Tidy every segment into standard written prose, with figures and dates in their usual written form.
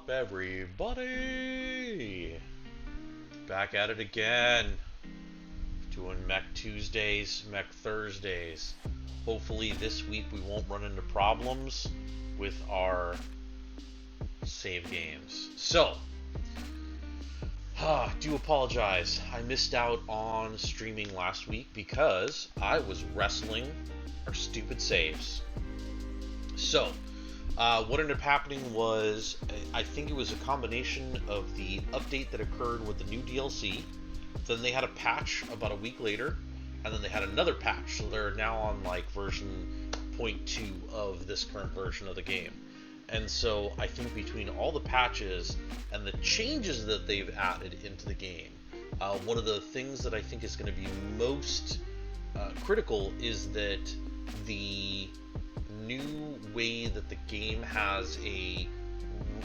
Everybody? Back at it again. Doing Mech Tuesdays, Mech Thursdays. Hopefully this week we won't run into problems with our save games. So, do apologize. I missed out on streaming last week because I was wrestling our stupid saves. So, what ended up happening was, I think it was a combination of the update that occurred with the new DLC, then they had a patch about a week later, and then they had another patch, so they're now on like version 0.2 of this current version of the game. And so I think between all the patches and the changes that they've added into the game, one of the things that I think is going to be most critical is that the new way that the game has a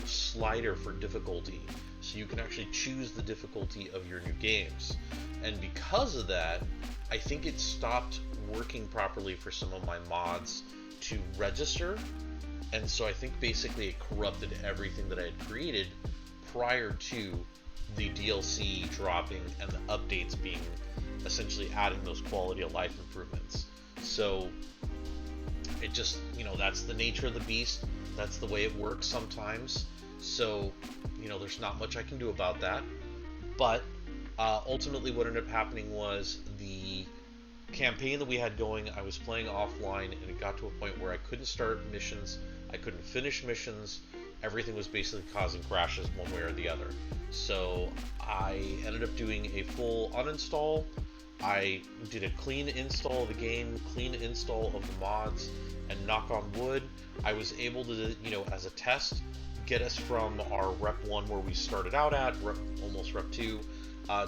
slider for difficulty, so you can actually choose the difficulty of your new games. And because of that, I think it stopped working properly for some of my mods to register, and so I think basically it corrupted everything that I had created prior to the DLC dropping and the updates being essentially adding those quality of life improvements. So it just, that's the nature of the beast. That's the way it works sometimes. So, there's not much I can do about that. But ultimately what ended up happening was the campaign that we had going, I was playing offline, and it got to a point where I couldn't start missions, I couldn't finish missions, everything was basically causing crashes one way or the other. So I ended up doing a full uninstall. I did a clean install of the game, clean install of the mods, and knock on wood, I was able to, as a test, get us from our Rep 1 where we started out at, almost Rep 2,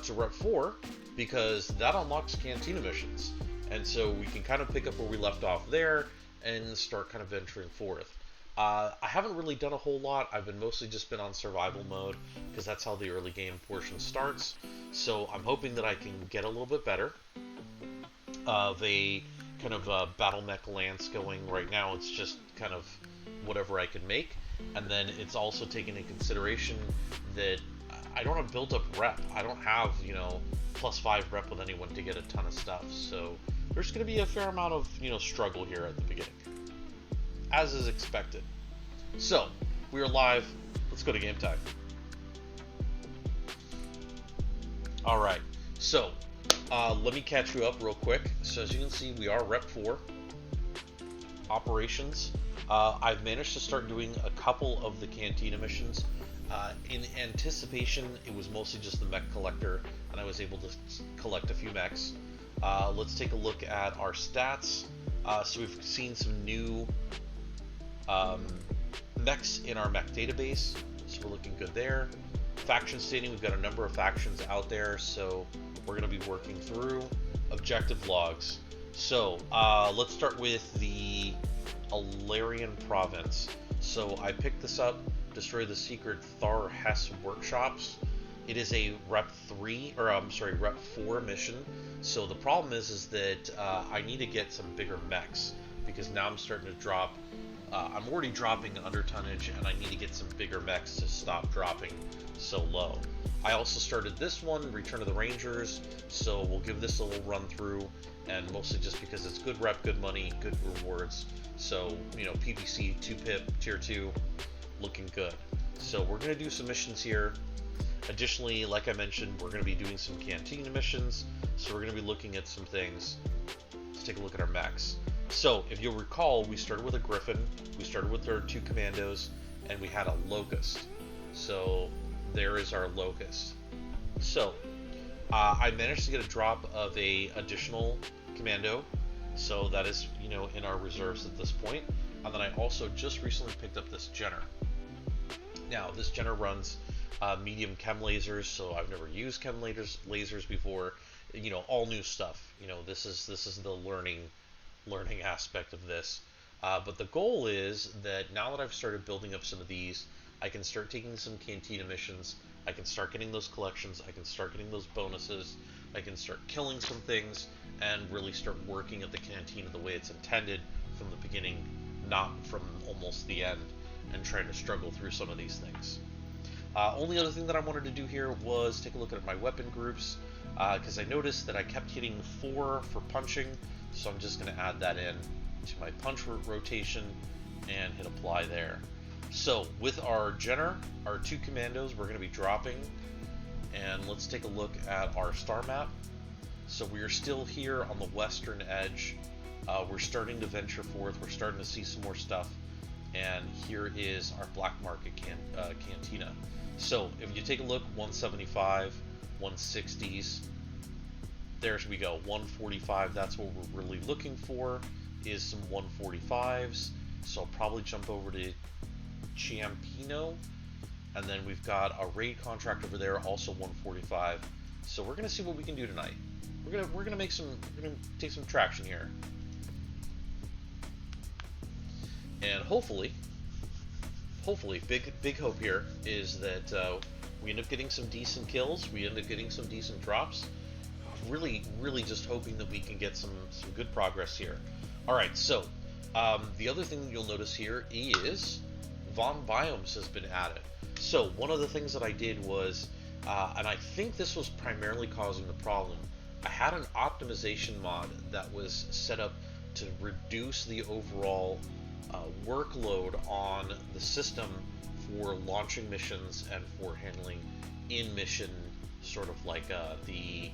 to Rep 4, because that unlocks Cantina missions. And so we can kind of pick up where we left off there and start kind of venturing forth. I haven't really done a whole lot. I've mostly just been on survival mode, because that's how the early game portion starts. So I'm hoping that I can get a little bit better of a kind of battle mech lance going. Right now it's just kind of whatever I can make, and then it's also taken into consideration that I don't have built up rep. I don't have +5 rep with anyone to get a ton of stuff, so there's going to be a fair amount of struggle here at the beginning, as is expected. So we are live. Let's go to game time. All right, so let me catch you up real quick. So as you can see, we are Rep 4 operations. I've managed to start doing a couple of the Cantina missions. In anticipation, it was mostly just the mech collector, and I was able to collect a few mechs. Let's take a look at our stats. So we've seen some new mechs in our mech database, so we're looking good there. Faction stating, we've got a number of factions out there, so we're going to be working through objective logs. So let's start with the Alarian province. So I picked this up, destroy the secret Thar Hess workshops. It is a Rep 4 mission. So the problem is that I need to get some bigger mechs, because now I'm starting to drop. I'm already dropping under tonnage, and I need to get some bigger mechs to stop dropping so low. I also started this one, Return of the Rangers, so we'll give this a little run through, and mostly just because it's good rep, good money, good rewards. So, PPC, 2-pip, tier 2, looking good. So we're going to do some missions here. Additionally, like I mentioned, we're going to be doing some Cantina missions, so we're going to be looking at some things. Let's take a look at our mechs. So, if you'll recall, we started with a Griffin, we started with our 2 Commandos, and we had a Locust. So, there is our Locust. So, I managed to get a drop of a additional Commando, so that is, in our reserves at this point. And then I also just recently picked up this Jenner. Now, this Jenner runs medium chem lasers, so I've never used chem lasers before. All new stuff. This is the learning aspect of this. But the goal is that now that I've started building up some of these, I can start taking some Cantina missions, I can start getting those collections, I can start getting those bonuses, I can start killing some things, and really start working at the Cantina the way it's intended from the beginning, not from almost the end, and trying to struggle through some of these things. Only other thing that I wanted to do here was take a look at my weapon groups, because I noticed that I kept hitting 4 for punching, so I'm just going to add that in to my punch rotation and hit apply there. So with our Jenner, our 2 commandos, we're going to be dropping, and let's take a look at our star map. So we are still here on the western edge. We're starting to venture forth, we're starting to see some more stuff, and here is our black market cantina. So if you take a look, 175, 160s, there we go, 145, that's what we're really looking for, is some 145s. So I'll probably jump over to Ciampino, and then we've got a raid contract over there, also 145. So we're gonna see what we can do tonight. We're gonna take some traction here, and hopefully, big hope here is that we end up getting some decent kills. We end up getting some decent drops. Really just hoping that we can get some good progress here. All right, so the other thing that you'll notice here is VonBiomes has been added. So one of the things that I did was, and I think this was primarily causing the problem, I had an optimization mod that was set up to reduce the overall workload on the system for launching missions and for handling in-mission, sort of like the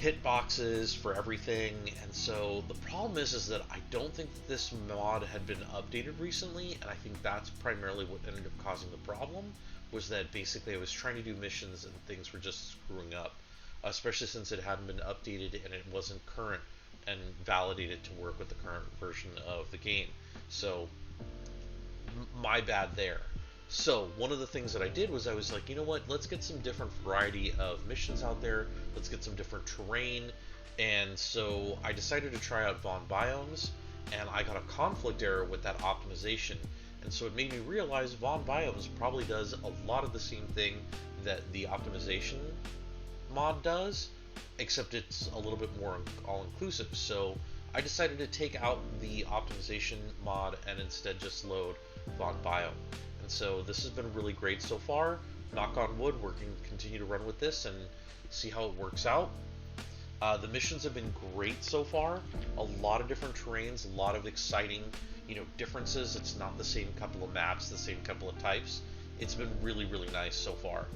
hitboxes for everything. And so the problem is that I don't think that this mod had been updated recently, and I think that's primarily what ended up causing the problem, was that basically I was trying to do missions and things were just screwing up, especially since it hadn't been updated and it wasn't current and validated to work with the current version of the game. So my bad there. So one of the things that I did was I was like, you know what, let's get some different variety of missions out there, let's get some different terrain. And so I decided to try out VonBiomes, and I got a conflict error with that optimization, and so it made me realize VonBiomes probably does a lot of the same thing that the optimization mod does, except it's a little bit more all-inclusive. So I decided to take out the optimization mod and instead just load VonBiome. And so this has been really great so far. Knock on wood, we're going to continue to run with this and see how it works out. The missions have been great so far. A lot of different terrains, a lot of exciting, differences. It's not the same couple of maps, the same couple of types. It's been really nice so far.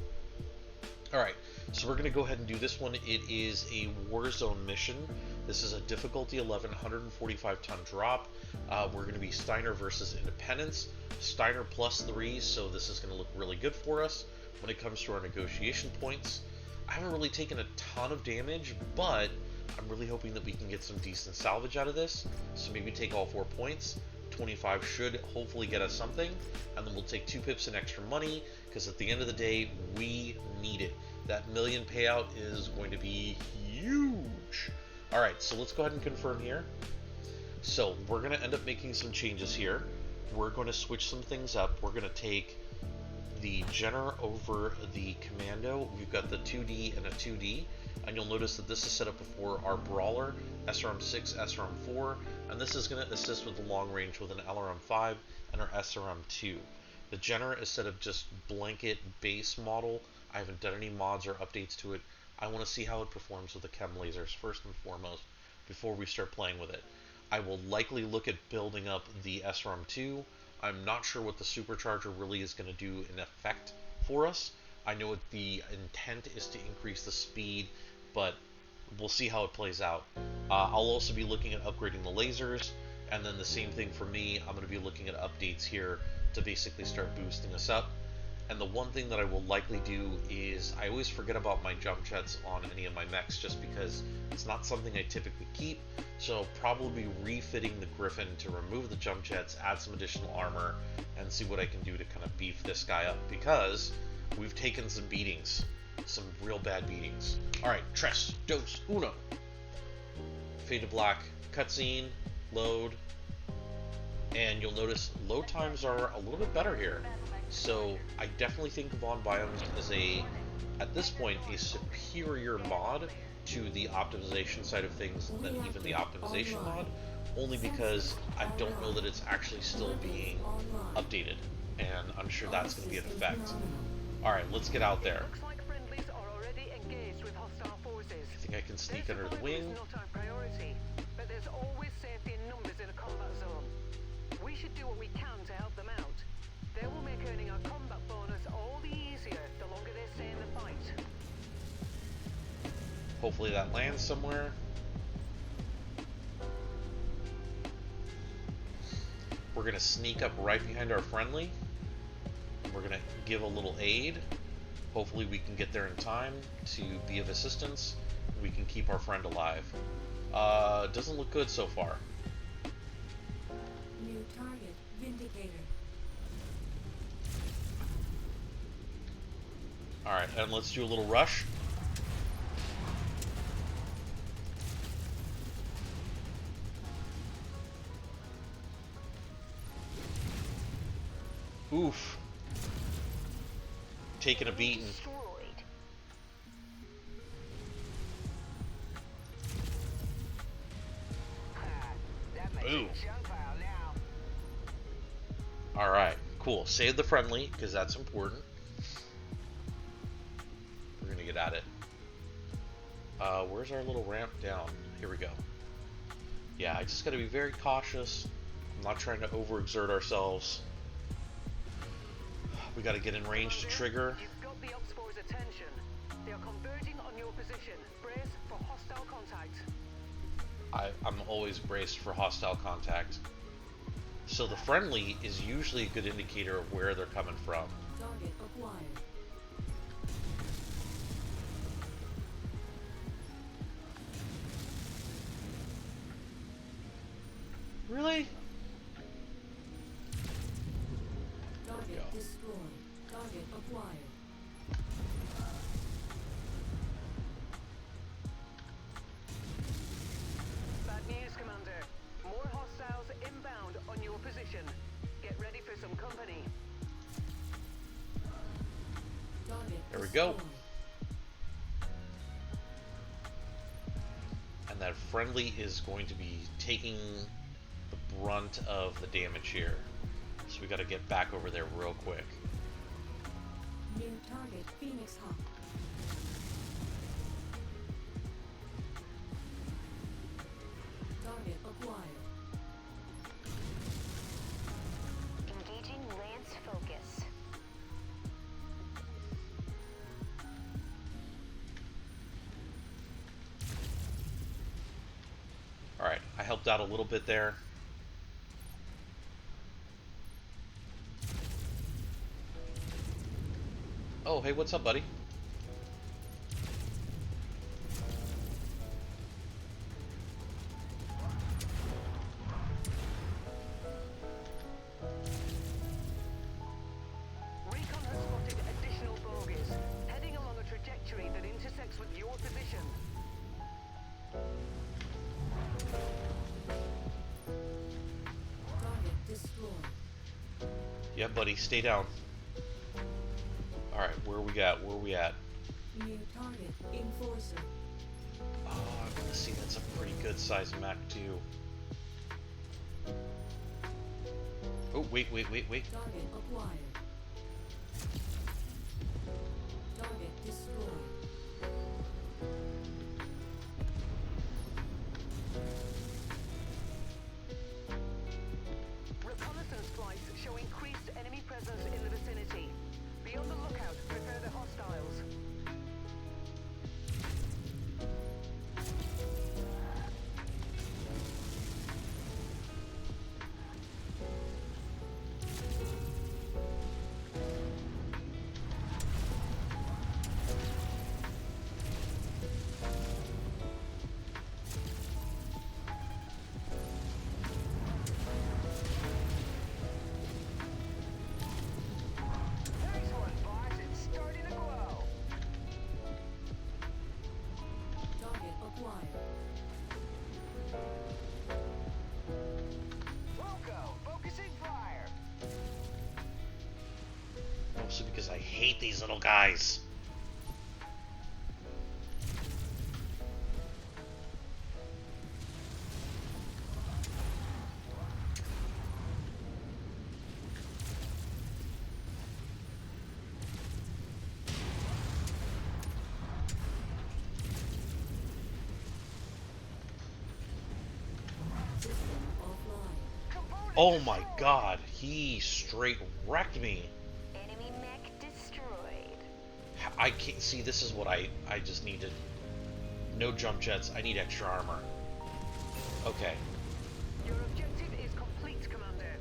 Alright, so we're going to go ahead and do this one. It is a Warzone mission. This is a difficulty 11, 145 ton drop. We're going to be Steiner versus Independence. Steiner +3, so this is going to look really good for us when it comes to our negotiation points. I haven't really taken a ton of damage, but I'm really hoping that we can get some decent salvage out of this. So maybe take all 4 points. 25 should hopefully get us something, and then we'll take 2 pips in extra money, because at the end of the day, we need it. That million payout is going to be huge. Alright, so let's go ahead and confirm here. So we're going to end up making some changes here. We're going to switch some things up. We're going to take the Jenner over the Commando. We've got the 2D and a 2D, and you'll notice that this is set up before our Brawler, SRM6, SRM4, and this is going to assist with the long range with an LRM5 and our SRM2. The Jenner is set up just blanket base model. I haven't done any mods or updates to it. I want to see how it performs with the chem lasers first and foremost before we start playing with it. I will likely look at building up the SRM2. I'm not sure what the supercharger really is going to do in effect for us. I know the intent is to increase the speed, but we'll see how it plays out. I'll also be looking at upgrading the lasers, and then the same thing for me, I'm going to be looking at updates here to basically start boosting us up. And the one thing that I will likely do is I always forget about my jump jets on any of my mechs just because it's not something I typically keep. So I'll probably be refitting the Griffin to remove the jump jets, add some additional armor, and see what I can do to kind of beef this guy up, because we've taken some beatings, some real bad beatings. Alright, tres, dos, uno. Fade to black, cutscene, load, and you'll notice load times are a little bit better here. So I definitely think VonBiomes is at this point, a superior mod to the optimization side of things than even the optimization mod, only because I don't know that it's actually still being updated, and I'm sure that's going to be an effect. Alright, let's get out there. Looks like friendlies are already engaged with hostile forces. I think I can sneak under the wing. Their survival is not our priority, but there's always safety in numbers in a combat zone. We should do what we can to help them out. They will make earning our combat bonus all the easier the longer they stay in the fight. Hopefully that lands somewhere. We're gonna sneak up right behind our friendly. We're gonna give a little aid. Hopefully we can get there in time to be of assistance. We can keep our friend alive. Doesn't look good so far. New target, Vindicator. Alright, and let's do a little rush. Oof. Taking a beating. Ooh. Alright, cool. Save the friendly, because that's important. We're gonna get at it. Where's our little ramp down? Here we go. Yeah, I just gotta be very cautious. I'm not trying to overexert ourselves. We gotta get in range to trigger. You've got the Ops Force's attention. They are converging on your position. Brace for hostile contact. I'm always braced for hostile contact. So the friendly is usually a good indicator of where they're coming from. Target acquired. Really? Target destroyed. Target acquired. Bad news, Commander. More hostiles inbound on your position. Get ready for some company. Target There we go. destroyed. And that friendly is going to be taking the brunt of the damage here. So we gotta get back over there real quick. New target, Phoenix Hawk. Target acquired. Engaging Lance focus. Alright, I helped out a little bit there. Oh, hey, what's up, buddy? Recon has spotted additional bogies, heading along a trajectory that intersects with your position. Target destroyed. Yeah, buddy, stay down. Alright, where we at? Where we at? New target, Enforcer. Oh, I'm gonna see that's a pretty good size mech, too. Oh, wait. Target acquired. Target destroyed. Reconnaissance flights show increased enemy presence in the vicinity. Be on the lookout for further hostiles. Nice one, boss. It's starting to glow. Target acquired. Wilco, focusing fire. Mostly because I hate these little guys. Oh my god, he straight wrecked me. Enemy mech destroyed. I can't see. This is what I just needed. No jump jets. I need extra armor. Okay. Your objective is complete, Commander.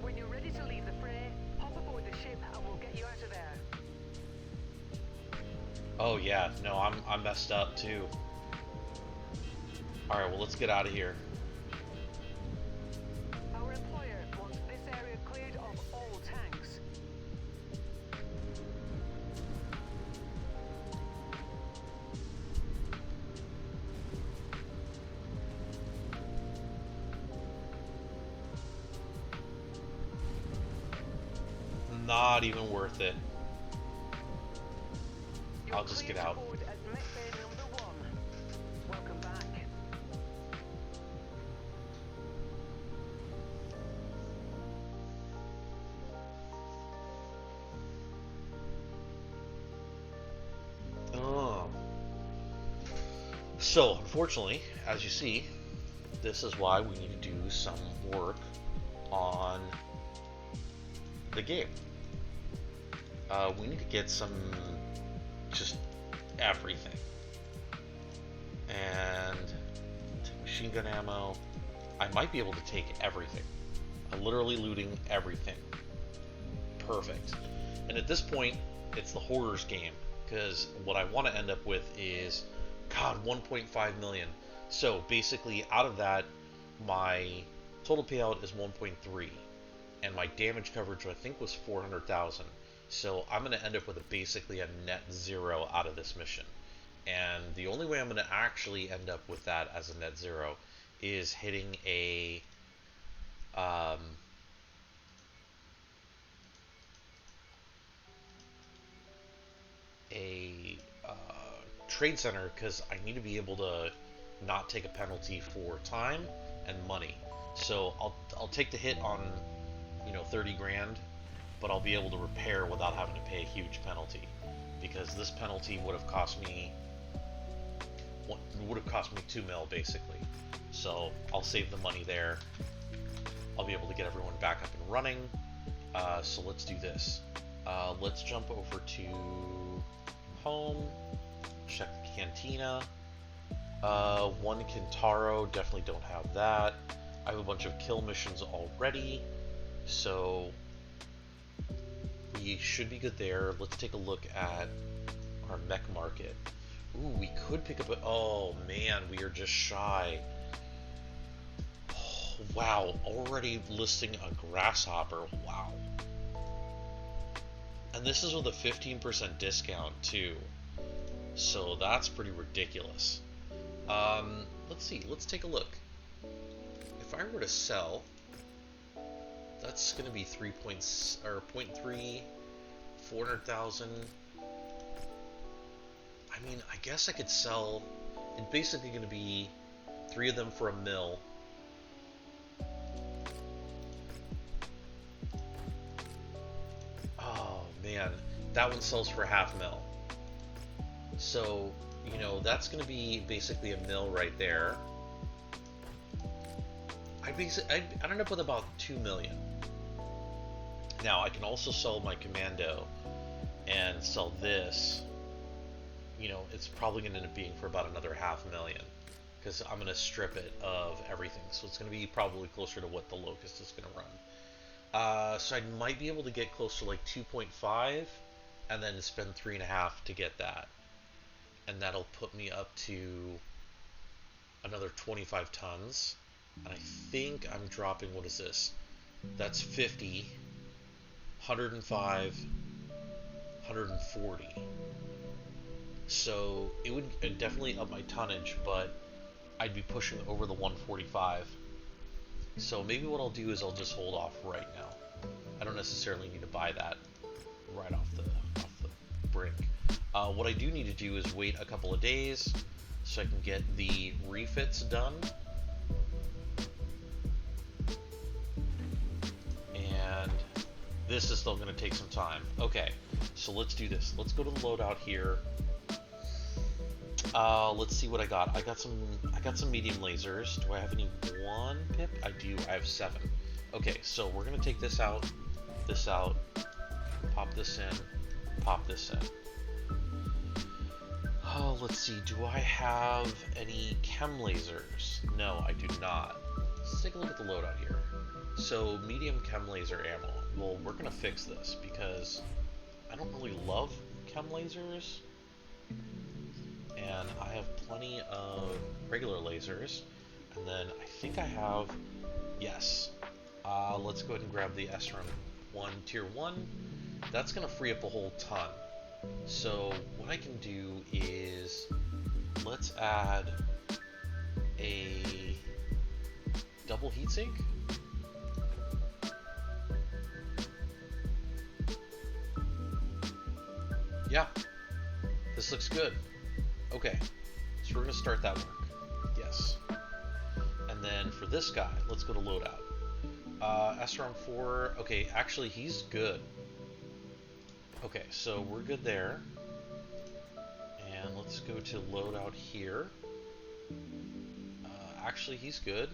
When you're ready to leave the fray, hop aboard the ship and we'll get you out of there. Oh yeah, no, I'm messed up too. All right, well let's get out of here. Our employer wants this area cleared of all tanks. Not even worth it. You're I'll just cleared get to out. board at Mech Bay number 1. Welcome back. Oh. So, unfortunately, as you see, this is why we need to do some work on the game. We need to get some, just everything. And take machine gun ammo. I might be able to take everything. I'm literally looting everything. Perfect. And at this point, it's the horrors game, because what I want to end up with is, God, 1.5 million. So basically, out of that, my total payout is 1.3, and my damage coverage, I think, was 400,000. So I'm going to end up with basically a net zero out of this mission. And the only way I'm going to actually end up with that as a net zero is hitting a trade center, because I need to be able to not take a penalty for time and money. So I'll take the hit on 30 grand, but I'll be able to repair without having to pay a huge penalty, because this penalty would have cost me 2 mil basically. So I'll save the money there. I'll be able to get everyone back up and running. So let's do this. Let's jump over to home, check the Cantina. One Kintaro, definitely don't have that. I have a bunch of kill missions already, so we should be good there. Let's take a look at our mech market. Ooh, we could pick up a... Oh man, we are just shy. Oh, wow, already listing a grasshopper. Wow. And this is with a 15% discount too. So that's pretty ridiculous. Let's see, let's take a look. If I were to sell, that's going to be 0.3, 400,000. I mean, I guess I could sell, it's basically going to be 3 of them for $1 mil. Oh man, that one sells for $500,000. So, that's going to be basically $1 mil right there. I'd end up with about 2 million. Now, I can also sell my commando and sell this. It's probably going to end up being for about another $500,000, because I'm going to strip it of everything. So it's going to be probably closer to what the Locust is going to run. So I might be able to get close to like 2.5 and then spend 3.5 to get that. And that'll put me up to another 25 tons. And I think I'm dropping, what is this? That's 50, 105, 140. So it would definitely up my tonnage, but I'd be pushing over the 145. So maybe what I'll do is I'll just hold off right now. I don't necessarily need to buy that right off the brink. What I do need to do is wait a couple of days so I can get the refits done. And this is still going to take some time. Okay, so let's do this. Let's go to the loadout here. Let's see what I got. I got some medium lasers. Do I have any one pip? I do. I have 7. Okay, so we're gonna take this out, pop this in, pop this in. Oh, let's see, do I have any chem lasers? No, I do not. Let's take a look at the loadout here. So, medium chem laser ammo. Well, we're gonna fix this because I don't really love chem lasers. And I have plenty of regular lasers. And then I think I have, yes. Let's go ahead and grab the SRM-1 Tier 1. That's gonna free up a whole ton. So what I can do is, let's add a double heatsink. Yeah, this looks good. Okay, so we're gonna start that work. Yes. And then for this guy, let's go to loadout. SRM-4, okay, actually he's good. Okay, so we're good there. And let's go to loadout here. Actually, he's good.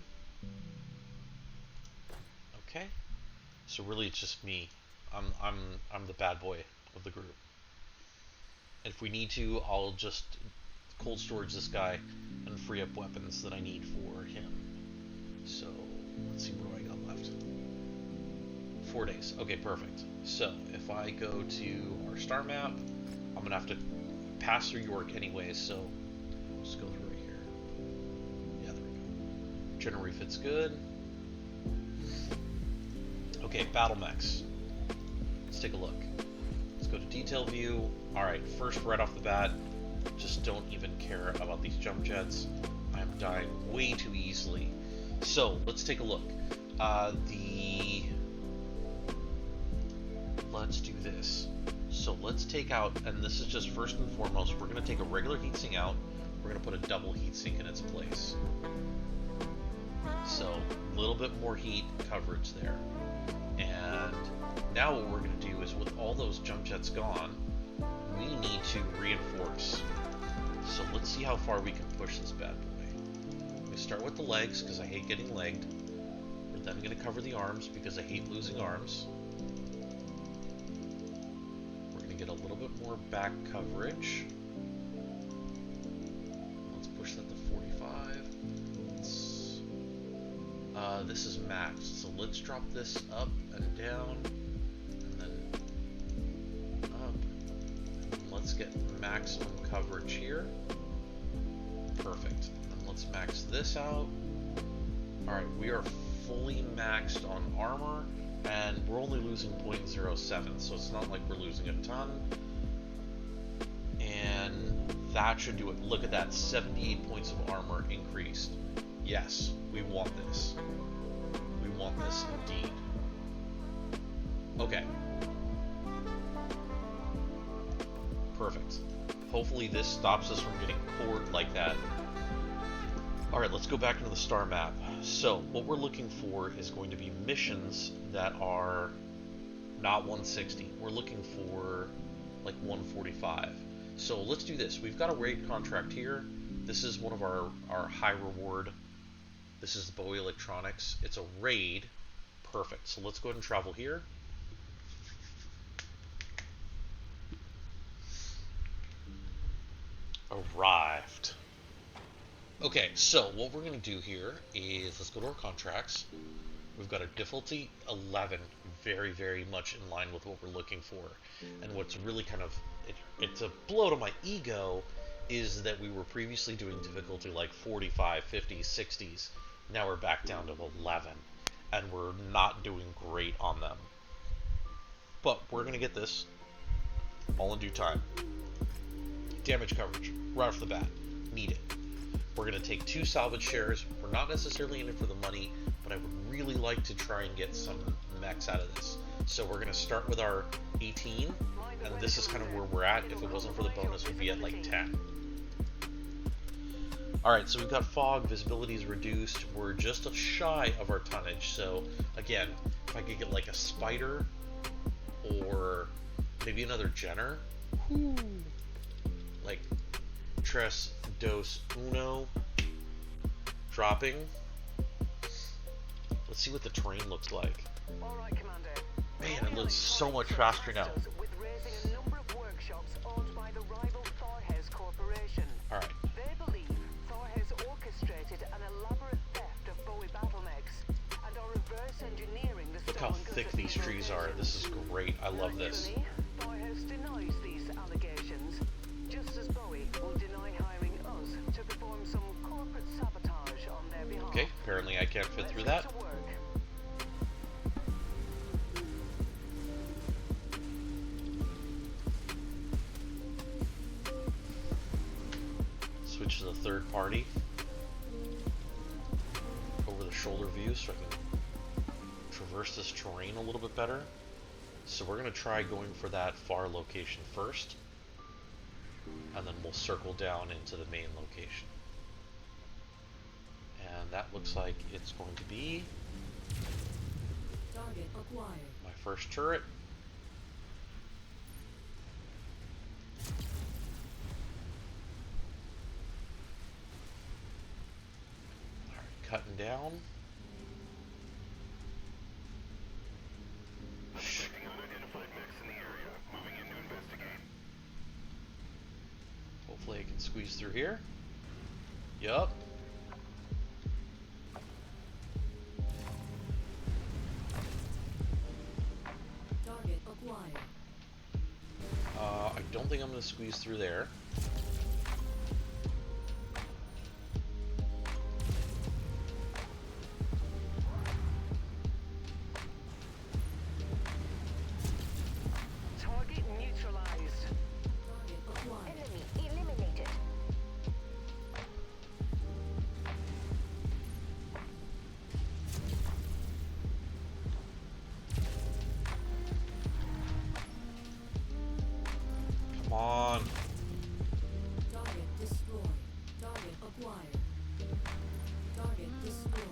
Okay. So really, it's just me. I'm the bad boy of the group. And if we need to, I'll just cold storage this guy and free up weapons that I need for him. So let's see, what do I got left? 4 days. Okay, perfect. So if I go to our star map, I'm gonna have to pass through York anyways, so just go through right here. Yeah, there we go. General refit's good. Okay, battle mechs. Let's take a look. Let's go to detail view. Alright, first right off the bat, just don't even care about these jump jets. I'm dying way too easily. So let's take a look. Let's do this. So let's take out, and this is just first and foremost, we're going to take a regular heatsink out. We're going to put a double heatsink in its place. So a little bit more heat coverage there. And now what we're going to do is, with all those jump jets gone, we need to reinforce. So let's see how far we can push this bad boy. We start with the legs because I hate getting legged. We're then going to cover the arms because I hate losing arms. Get a little bit more back coverage. Let's push that to 45. This is maxed, so let's drop this up and down, and then up. And let's get maximum coverage here. Perfect. And let's max this out. Alright, we are fully maxed on armor. And we're only losing 0.07, so it's not like we're losing a ton. And that should do it. Look at that, 78 points of armor increased. Yes, we want this. We want this indeed. Okay. Perfect. Hopefully this stops us from getting cored like that. Alright, let's go back into the star map. So, what we're looking for is going to be missions that are not 160. We're looking for like 145. So let's do this. We've got a raid contract here. This is one of our high reward. This is Bowie Electronics. It's a raid. Perfect. So let's go ahead and travel here. Arrived. Okay, so what we're going to do here is, let's go to our contracts. We've got a difficulty 11, very, very much in line with what we're looking for. And what's really kind of, it's a blow to my ego, is that we were previously doing difficulty like 45, 50s, 60s. Now we're back down to 11, and we're not doing great on them. But we're going to get this all in due time. Damage coverage, right off the bat, need it. We're going to take 2 salvage shares. We're not necessarily in it for the money, but I would really like to try and get some mechs out of this. So we're going to start with our 18, and this is kind of where we're at. If it wasn't for the bonus, we'd be at like 10. Alright, so we've got fog, visibility is reduced. We're just shy of our tonnage. So again, if I could get like a spider or maybe another Jenner, like Tres, Dos, Uno, dropping. Let's see what the terrain looks like. All right, Commander. Man, it looks so much faster now. With raising a number of workshops owned by the rival Thorhez Corporation. Alright. They believe Thorhez orchestrated an elaborate theft of Bowie battle mechs and are reverse engineering the Look how stolen goods thick at these trees are. This is great. I love this. Thorhez denies these allegations, just as Bowie will deny hiring us to perform some corporate sabotage on their behalf. Okay, apparently I can't fit through that. Let's get to work. Switch to the third party. Over the shoulder view so I can traverse this terrain a little bit better. So we're going to try going for that far location first. And then we'll circle down into the main location. And that looks like it's going to be Target acquired. my first turret. Alright, cutting down. Suspecting unidentified mechs in the area. Moving in to investigate. Hopefully I can squeeze through here. Yup. Target acquired. I don't think I'm going to squeeze through there. Target neutralized. Target acquired. Enemy eliminated. Come on. Target destroyed. Target acquired. Target destroyed.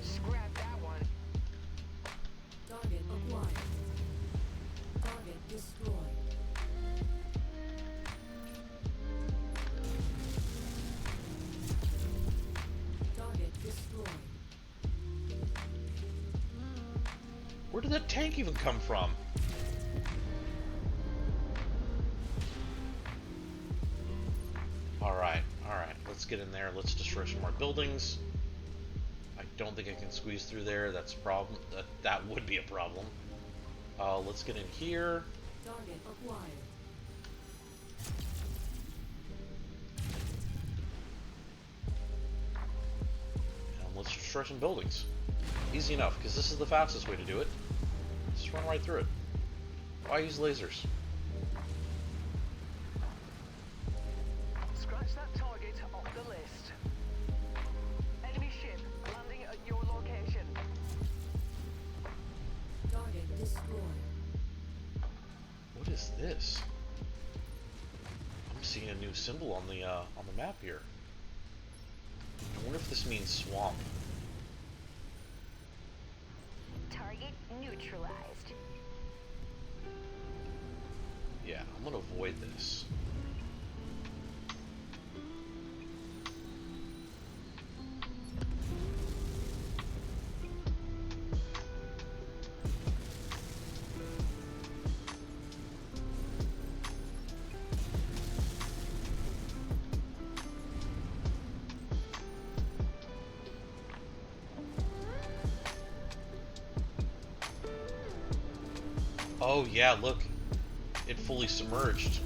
Scrap that one. Target acquired. Target destroyed. Target destroyed. Where did that tank even come from? Alright, alright. Let's get in there. Let's destroy some more buildings. I don't think I can squeeze through there. That's a problem. That would be a problem. Let's get in here. Target acquired. And let's destroy some buildings. Easy enough, because this is the fastest way to do it. Just run right through it. Why use lasers? Scratch that target off the list. Enemy ship landing at your location. Target destroyed. What is this? I'm seeing a new symbol on the map here. I wonder if this means swamp. Target neutralized. Yeah, I'm gonna avoid this. Oh yeah, look. It fully submerged.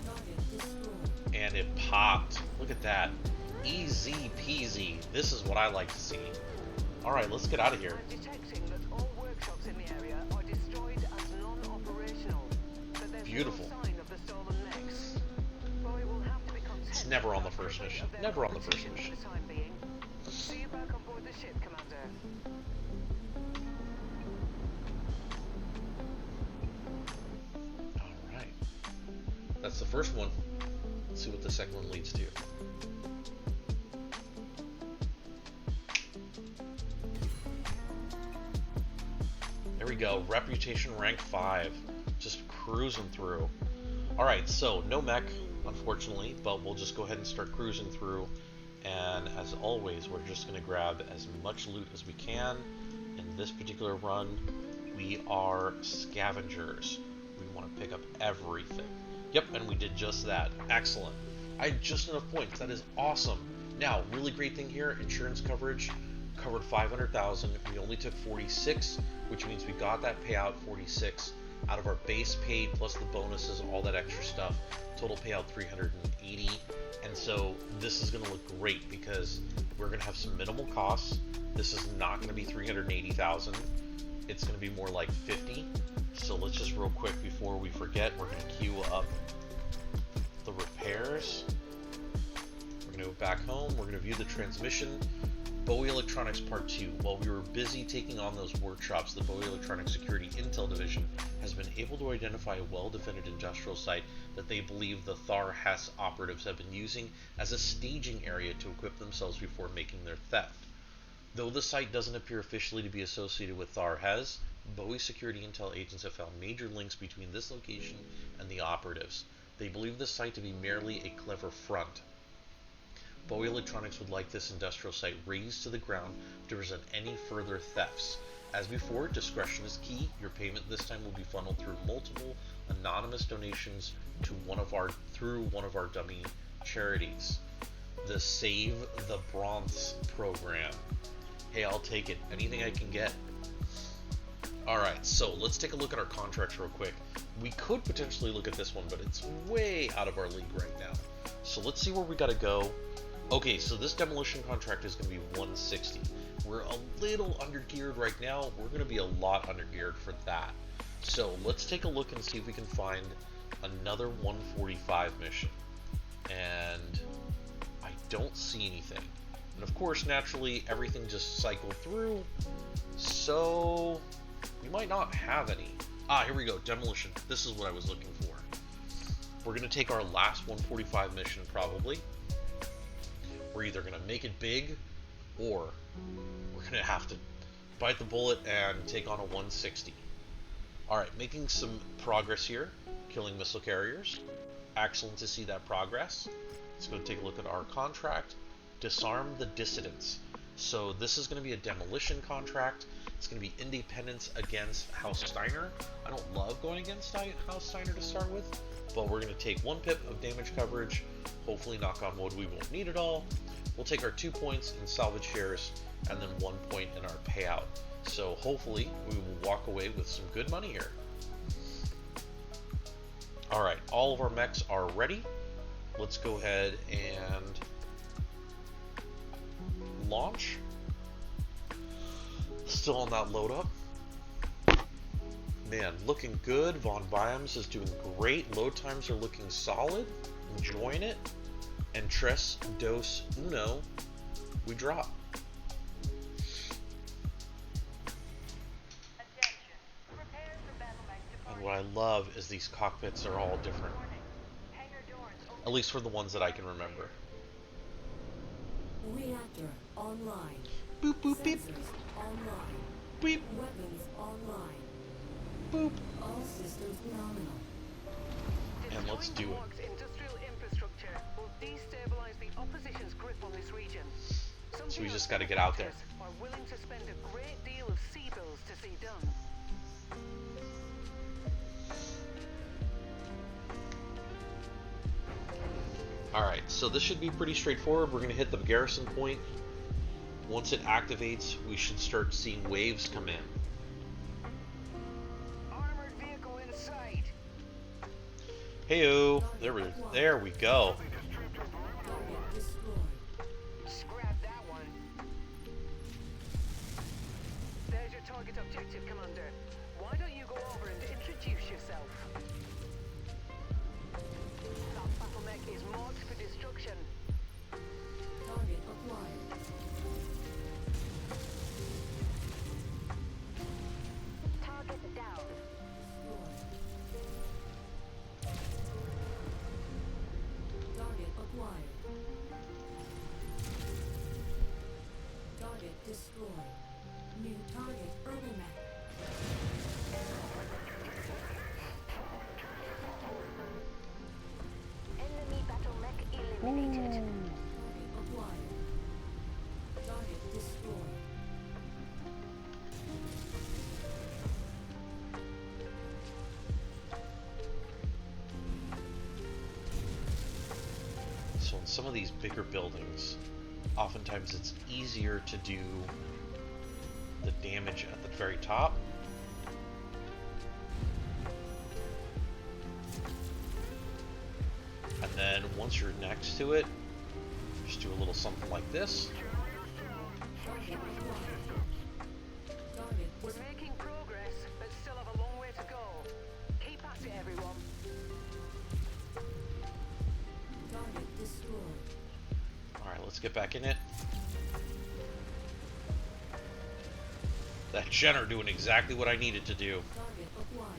Target destroyed. And it popped. Look at that. Easy peasy. This is what I like to see. Alright, let's get out of here. I'm detecting that all workshops in the area are destroyed as non-operational. But there's Beautiful. no sign of the stolen mechs. Bowie will have to be content It's never on the with first that mission. of their Never on the first competition mission. For the time being. See you back on board the ship, Commander. Alright. That's the first one. Let's see what the second one leads to. There we go. Reputation rank 5. Just cruising through. Alright, so no mech, unfortunately, but we'll just go ahead and start cruising through. And as always, we're just going to grab as much loot as we can. In this particular run, we are scavengers. We want to pick up everything. Yep, and we did just that. Excellent. I had just enough points. That is awesome. Now, really great thing here, insurance coverage. Covered 500,000. We only took 46, which means we got that payout 46 out of our base pay plus the bonuses and all that extra stuff. Total payout 380. And so this is going to look great because we're going to have some minimal costs. This is not going to be 380,000. It's going to be more like 50. So let's just real quick before we forget, we're going to queue up the repairs. We're going to go back home. We're going to view the transmission. Bowie Electronics Part 2. While we were busy taking on those workshops, the Bowie Electronics Security Intel Division has been able to identify a well-defended industrial site that they believe the Thar Hess operatives have been using as a staging area to equip themselves before making their theft. Though the site doesn't appear officially to be associated with Thar Hess, Bowie security intel agents have found major links between this location and the operatives. They believe the site to be merely a clever front. Bowie Electronics would like this industrial site razed to the ground to prevent any further thefts. As before, discretion is key. Your payment this time will be funneled through multiple anonymous donations to one of our dummy charities. The Save the Bronze program. Hey, I'll take it. Anything I can get. Alright, so let's take a look at our contracts real quick. We could potentially look at this one, but it's way out of our league right now. So let's see where we gotta go. Okay, so this demolition contract is going to be 160. We're a little undergeared right now. We're going to be a lot undergeared for that. So let's take a look and see if we can find another 145 mission. And I don't see anything. And of course, naturally, everything just cycled through. So we might not have any. Ah, here we go. Demolition. This is what I was looking for. We're going to take our last 145 mission probably. We're either going to make it big, or we're going to have to bite the bullet and take on a 160. Alright, making some progress here. Killing missile carriers. Excellent to see that progress. Let's go take a look at our contract. Disarm the Dissidents. So this is going to be a demolition contract. It's going to be independence against House Steiner. I don't love going against House Steiner to start with, but we're going to take 1 pip of damage coverage. Hopefully, knock on wood, we won't need it all. We'll take our 2 points in salvage shares and then 1 point in our payout. So hopefully we will walk away with some good money here. Alright, all of our mechs are ready. Let's go ahead and launch. Still on that load up. Man, looking good. VonBiomes is doing great. Load times are looking solid. Enjoying it. And tres, dos, uno, we drop. And what I love is these cockpits are all different. At least for the ones that I can remember. Reactor online. Boop, boop, beep. Sensors online. Beep. Weapons online. Boop. All systems nominal. And let's do it. Industrial infrastructure will destabilize the opposition's grip on this region. So we just got to get out there. Are willing to spend a great deal of sea bills to see done. Alright, so this should be pretty straightforward. We're going to hit the garrison point. Once it activates, we should start seeing waves come in. Armored vehicle in sight. Heyo, there we go. Target destroyed. Scrap that one. There's your target objective, Commander. Why don't you go over and introduce yourself? That battle mech is marked for destruction. Target acquired. Target down. Target acquired. Target destroyed. New target Urban some of these bigger buildings, oftentimes it's easier to do the damage at the very top. And then once you're next to it, just do a little something like this. We're making progress, but still have a long way to go. Keep at it, everyone. Target destroyed. Alright, let's get back in it. That Jenner doing exactly what I needed to do. Target acquired.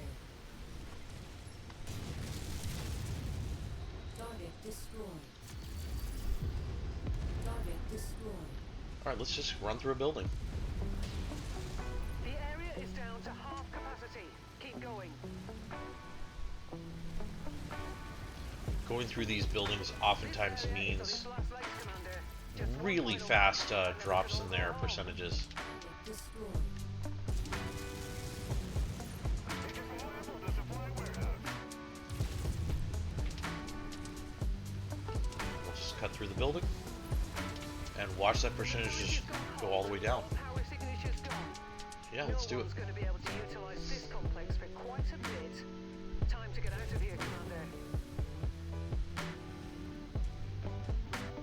Target destroyed. Target destroyed. Alright, let's just run through a building. The area is down to half capacity. Keep going. Going through these buildings oftentimes This area is means on its last legs, Commander. Just one really final fast round, and drops in then their we'll percentages. Target destroyed. We'll just cut through the building and watch that percentage just go all the way down. Power signature's gone. Yeah, let's do it. No one's going to be able to utilize this complex for quite a bit. Time to get out of here, Commander.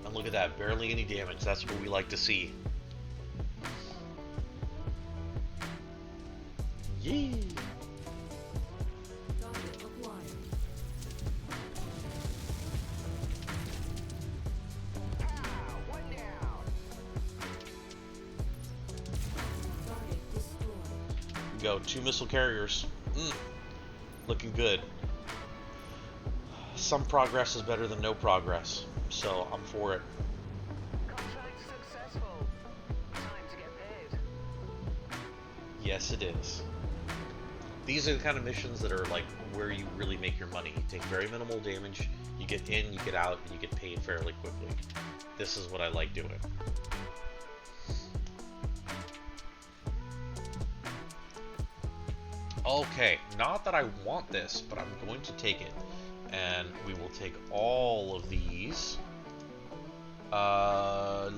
And look at that, barely any damage. That's what we like to see. Yee! Target acquired. One down. Target destroyed. Go, 2 missile carriers. Looking good. Some progress is better than no progress, so I'm for it. Contract successful. Time to get paid. Yes, it is. These are the kind of missions that are like where you really make your money. You take very minimal damage, you get in, you get out, and you get paid fairly quickly. This is what I like doing. Okay, not that I want this, but I'm going to take it. And we will take all of these. Yeah.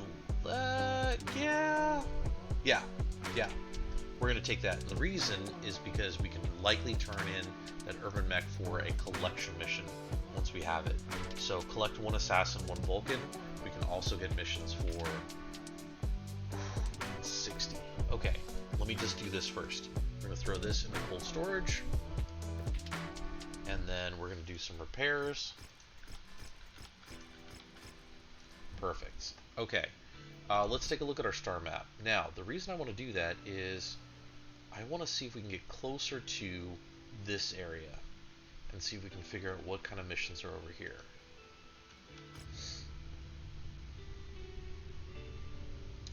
We're going to take that. And the reason is because we can likely turn in that urban mech for a collection mission once we have it. So collect 1 assassin, 1 Vulcan. We can also get missions for 60. Okay, let me just do this first. We're going to throw this into cold storage. And then we're going to do some repairs. Perfect. Okay. Let's take a look at our star map. Now, the reason I want to do that is I want to see if we can get closer to this area and see if we can figure out what kind of missions are over here.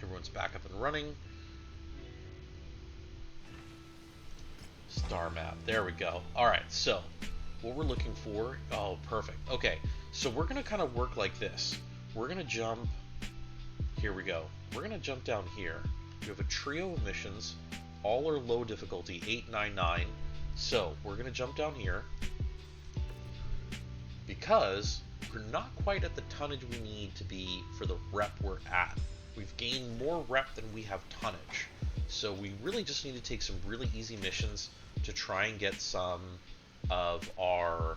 Everyone's back up and running. Star map. There we go. Alright, so what we're looking for... Oh, perfect. Okay, so we're going to kind of work like this. We're going to jump... Here we go. We're going to jump down here. We have a trio of missions. All are low difficulty, 899. So we're going to jump down here because we're not quite at the tonnage we need to be for the rep we're at. We've gained more rep than we have tonnage. So we really just need to take some really easy missions to try and get some of our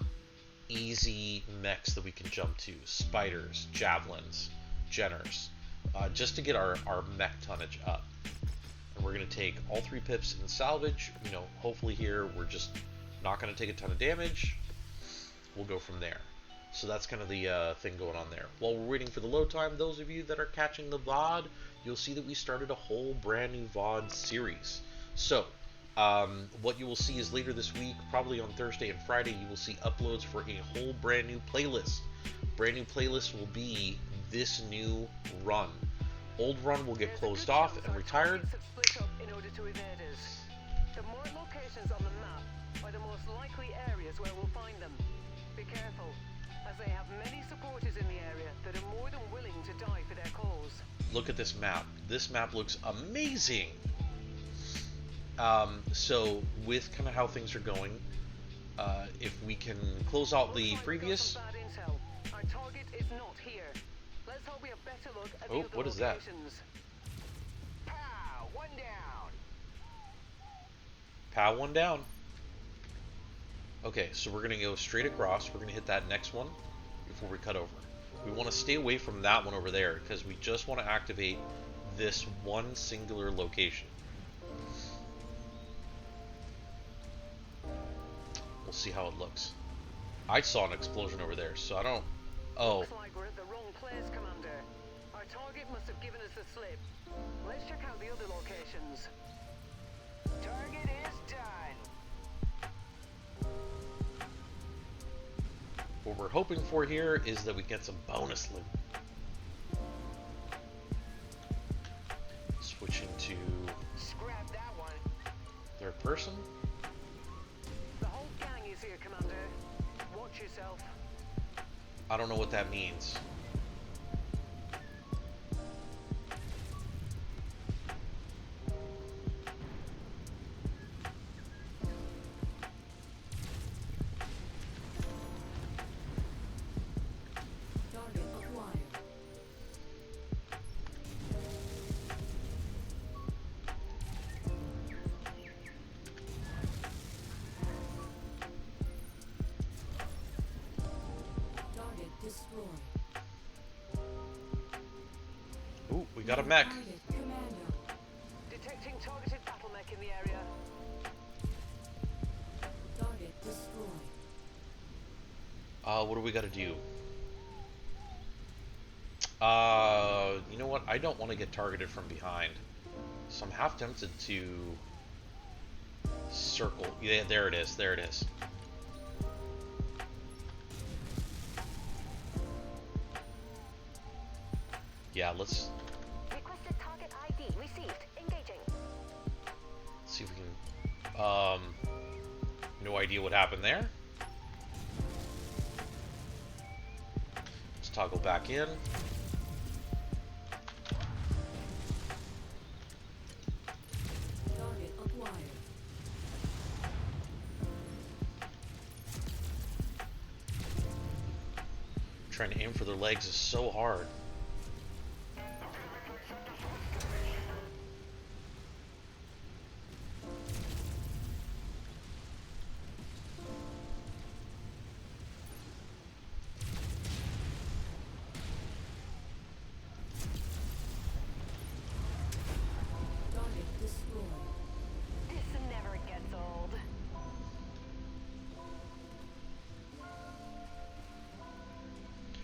easy mechs that we can jump to. Spiders, javelins, Jenners. Just to get our mech tonnage up. And we're going to take all 3 pips in salvage. You know, hopefully here we're just not going to take a ton of damage. We'll go from there. So that's kind of the thing going on there. While we're waiting for the load time, those of you that are catching the VOD, you'll see that we started a whole brand new VOD series. So, what you will see is later this week, probably on Thursday and Friday, you will see uploads for a whole brand new playlist. Brand new playlist will be this new run. Old run will get closed off and retired. Split up in order to evade us. The more locations on the map are the most likely areas where we'll find them. Be careful, as they have many supporters in the area that are more than willing to die for their cause. Look at this map. This map looks amazing. So with kind of how things are going, if we can close out the Looks like we've got previous, some bad intel. Our target is not here. Let's hope we have better luck at the Oh, other what is that? locations. Pow! One down. Pow, one down. Okay, so we're going to go straight across. We're going to hit that next one before we cut over. We want to stay away from that one over there because we just want to activate this one singular location. We'll see how it looks. I saw an explosion over there, so I don't... Oh, Looks like we're at the wrong place, Commander. Our target must have given us the slip. Let's check out the other locations. Target is done. what we're hoping for here is that we get some bonus loot. Switching to Scrap that one. third person. The whole gang is here, Commander. Watch yourself. I don't know what that means. Target acquired. Target destroyed. Ooh, we got a mech. Target commando. Detecting targeted battle mech in the area. Target destroyed. What do we gotta do? You know what? I don't want to get targeted from behind. So I'm half tempted to circle. Yeah, there it is. There it is. Yeah, let's Requested target ID received. Engaging. see if we can... no idea what happened there. Let's toggle back in. Target acquired. Trying to aim for their legs is so hard. Target destroyed. This never gets old.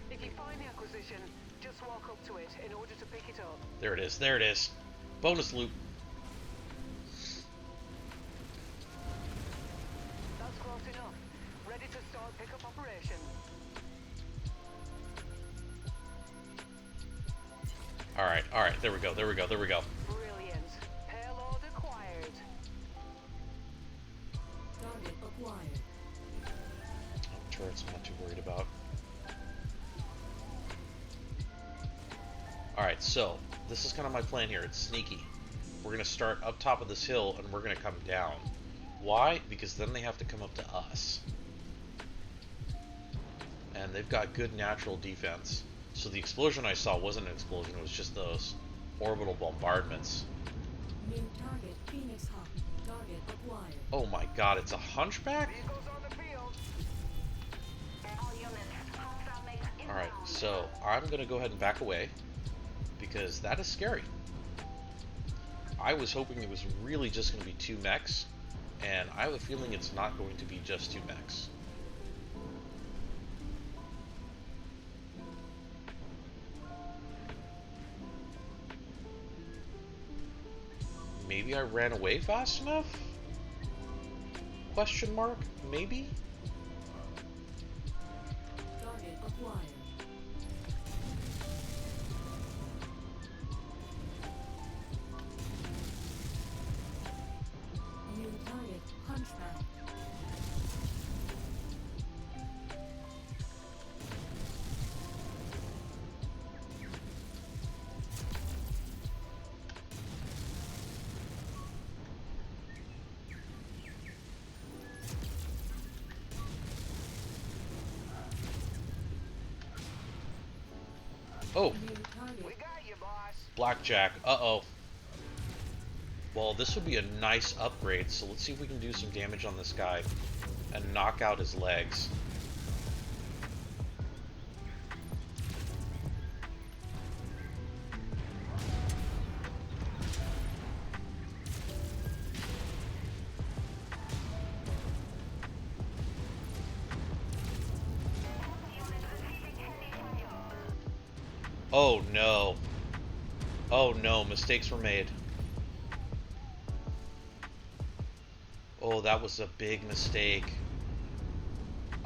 If you find the acquisition, just walk up to it in order to pick it up. There it is. There it is. Bonus loot. That's close enough. Ready to start pickup operation. Alright, alright. There we go. There we go. There we go. Brilliant. Payload acquired. Target acquired. Turrets I'm not too worried about. Alright, so this is kind of my plan here. It's sneaky. We're going to start up top of this hill and we're going to come down. Why? Because then they have to come up to us. And they've got good natural defense. So the explosion I saw wasn't an explosion, it was just those orbital bombardments. New target Phoenix Hawk. Target acquired. Oh my god, it's a hunchback? Vehicles on the field. All units, hostile mates inbound. Alright, so I'm going to go ahead and back away. Because that is scary. I was hoping it was really just going to be 2 mechs. And I have a feeling it's not going to be just 2 mechs. Maybe I ran away fast enough? Question mark? Maybe? Target acquired. New target Hunchback. Oh, New target. We got you, boss. blackjack. Uh-oh. Well, this would be a nice upgrade, so let's see if we can do some damage on this guy and knock out his legs. Oh no. Oh no, mistakes were made. Oh, that was a big mistake.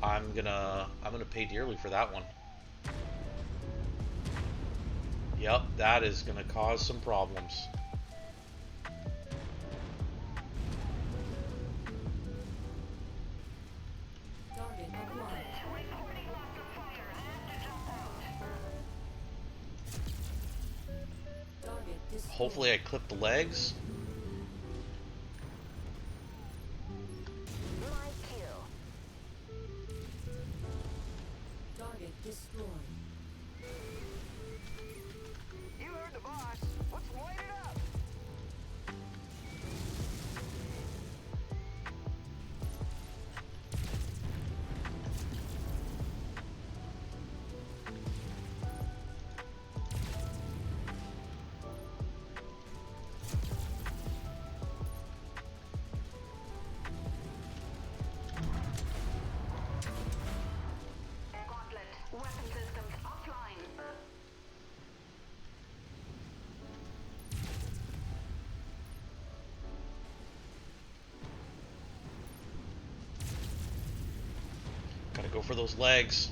I'm gonna pay dearly for that one. Yep, that is gonna cause some problems. Target acquired. Target destroyed. Hopefully I clip the legs. My kill. Target destroyed. You heard the boss. Let's light it up. Gauntlet. Weapon systems offline. Gotta go for those legs.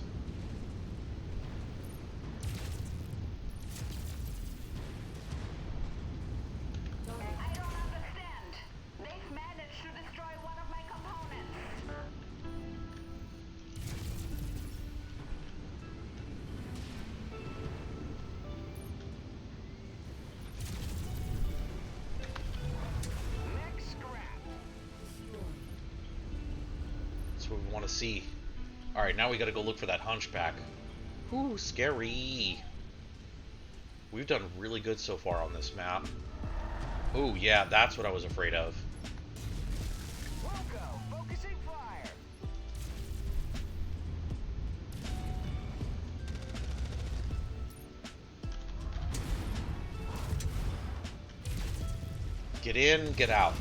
Target I don't understand. They've managed to destroy one of my components. Next scrap. destroyed. That's what we want to see. Alright, now we gotta go look for that hunchback. Ooh, scary. We've done really good so far on this map. Ooh, yeah, that's what I was afraid of. Wilco, focusing fire. Get in, get out.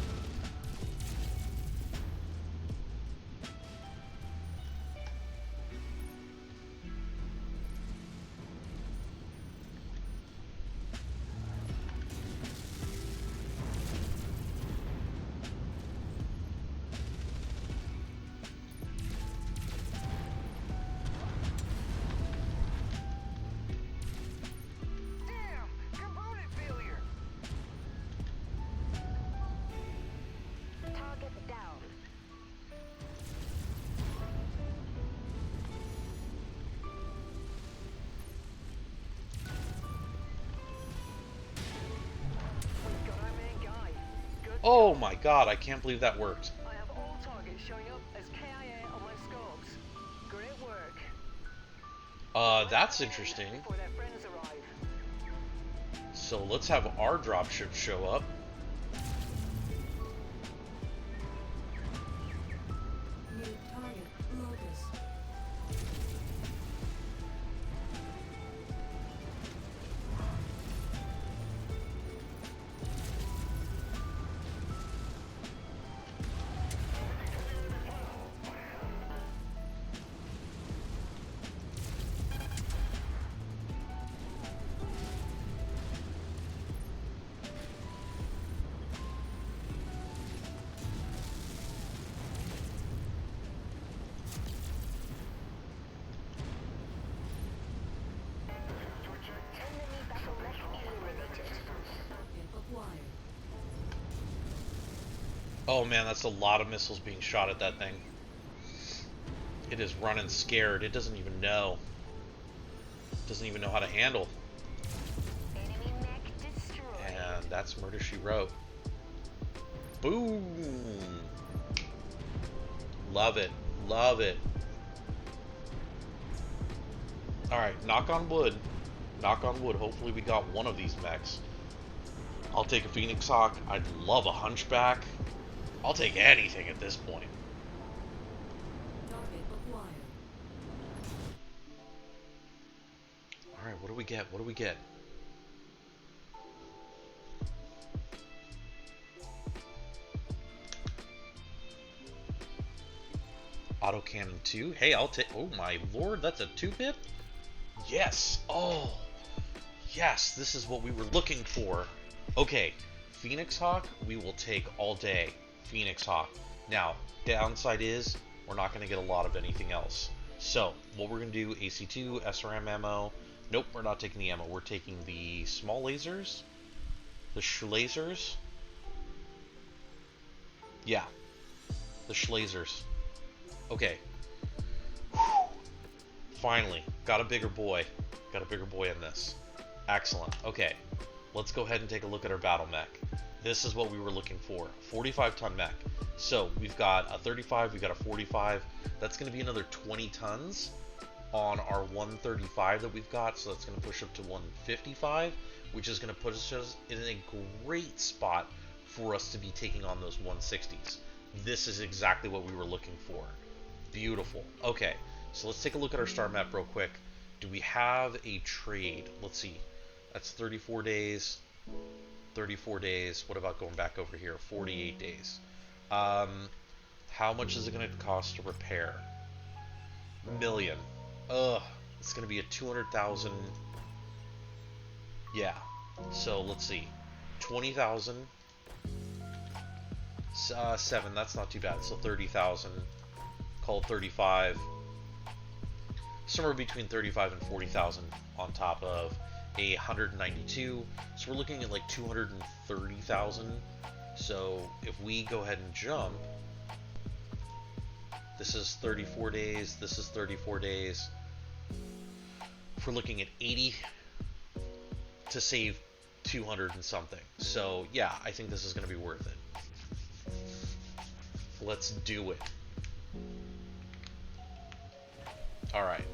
Damn, component failure. Target down. We've got our main guy. Good Oh job. my god, I can't believe that worked. I have all targets showing up as KIA on my scopes. Great work. That's interesting. Before their friends arrive. So let's have our dropship show up. New target locust. Enemy battle mech eliminated. Target acquired. Oh man, that's a lot of missiles being shot at that thing. It is running scared. It doesn't even know. Doesn't even know how to handle. Enemy mech destroyed. And that's Murder, She Wrote. Boom! Love it. Love it. Alright, knock on wood. Knock on wood, hopefully we got one of these mechs. I'll take a Phoenix Hawk. I'd love a Hunchback. I'll take anything at this point. Target acquired. Alright, what do we get? What do we get? Autocannon 2. Hey, I'll take... Oh my lord, that's a 2-bit? Yes! Oh! Yes, this is what we were looking for. Okay, Phoenix Hawk, we will take all day. Phoenix Hawk. Now, downside is, we're not going to get a lot of anything else. So, what we're going to do, AC2, SRM ammo. Nope, we're not taking the ammo. We're taking the small lasers. The Schlazers. Yeah. The Schlazers. Okay. Whew. Finally, got a bigger boy. Got a bigger boy in this. Excellent. Okay, let's go ahead and take a look at our battle mech. This is what we were looking for. 45-ton mech. So we've got a 35, we've got a 45. That's going to be another 20 tons on our 135 that we've got. So that's going to push up to 155, which is going to put us in a great spot for us to be taking on those 160s. This is exactly what we were looking for. Beautiful. Okay, so let's take a look at our star map real quick. Do we have a trade? Let's see. That's 34 days. 34 days. What about going back over here? 48 days. How much is it going to cost to repair? $1 million. Ugh. It's going to be a 200,000. Yeah. So let's see. 20,000. 7. That's not too bad. So 30,000. Call it 35. Somewhere between 35 and 40,000 on top of a 192. So we're looking at like 230,000. So if we go ahead and jump, this is 34 days, this is 34 days. If we're looking at 80 to save 200 and something. So yeah, I think this is going to be worth it. Let's do it. Alright.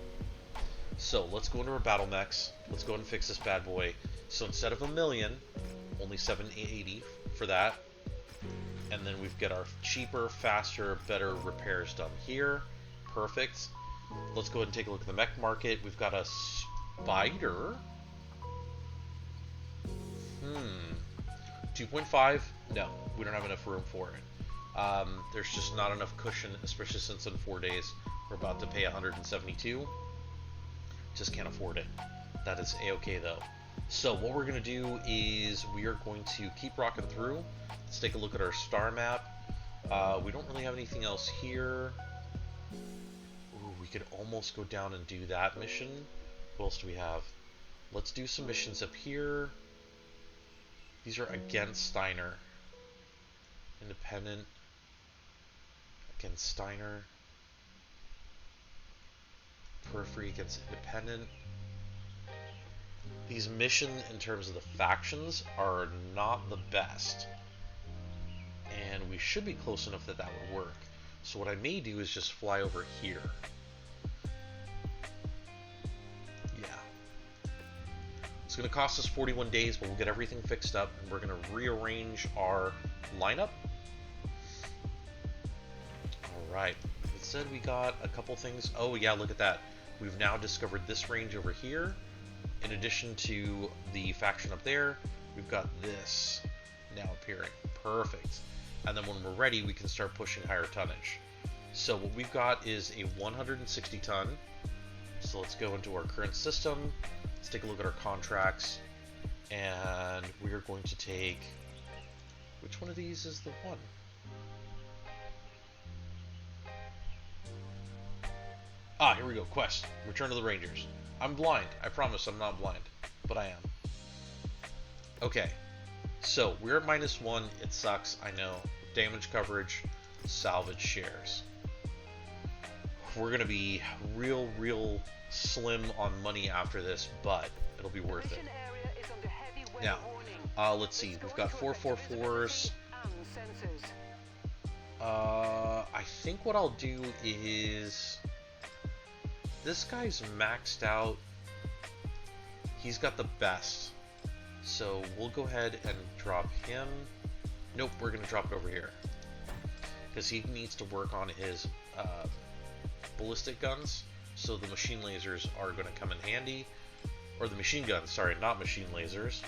So let's go into our battle mechs. Let's go and fix this bad boy. So instead of $1 million, only 780 for that. And then we've got our cheaper, faster, better repairs done here. Perfect. Let's go ahead and take a look at the mech market. We've got a spider. 2.5. No, we don't have enough room for it. There's just not enough cushion, especially since in 4 days we're about to pay 172. Just can't afford it. That is a-okay though. So what we're going to do is we are going to keep rocking through. Let's take a look at our star map. We don't really have anything else here. Ooh, we could almost go down and do that mission. What else do we have? Let's do some missions up here. These are against Steiner. Independent. Against Steiner. Periphery against Independent. These missions in terms of the factions are not the best. And we should be close enough that that would work. So what I may do is just fly over here. Yeah. It's going to cost us 41 days, but we'll get everything fixed up. And we're going to rearrange our lineup. Alright. It said we got a couple things. Oh yeah, look at that. We've now discovered this range over here. In addition to the faction up there, we've got this now appearing. Perfect. And then when we're ready, we can start pushing higher tonnage. So what we've got is a 160 ton. So let's go into our current system. Let's take a look at our contracts. And we are going to take... Which one of these is the one? Ah, here we go. Quest. Return to the Rangers. I'm blind. I promise I'm not blind. But I am. Okay. So, we're at -1. It sucks. I know. Damage coverage. Salvage shares. We're going to be real slim on money after this, but it'll be worth it. Now, let's see. We've got 444s. I think what I'll do is... This guy's maxed out. He's got the best. So we'll go ahead and drop him. Nope, we're going to drop it over here. Because he needs to work on his ballistic guns. So the machine lasers are going to come in handy. Or the machine guns, sorry, not machine lasers.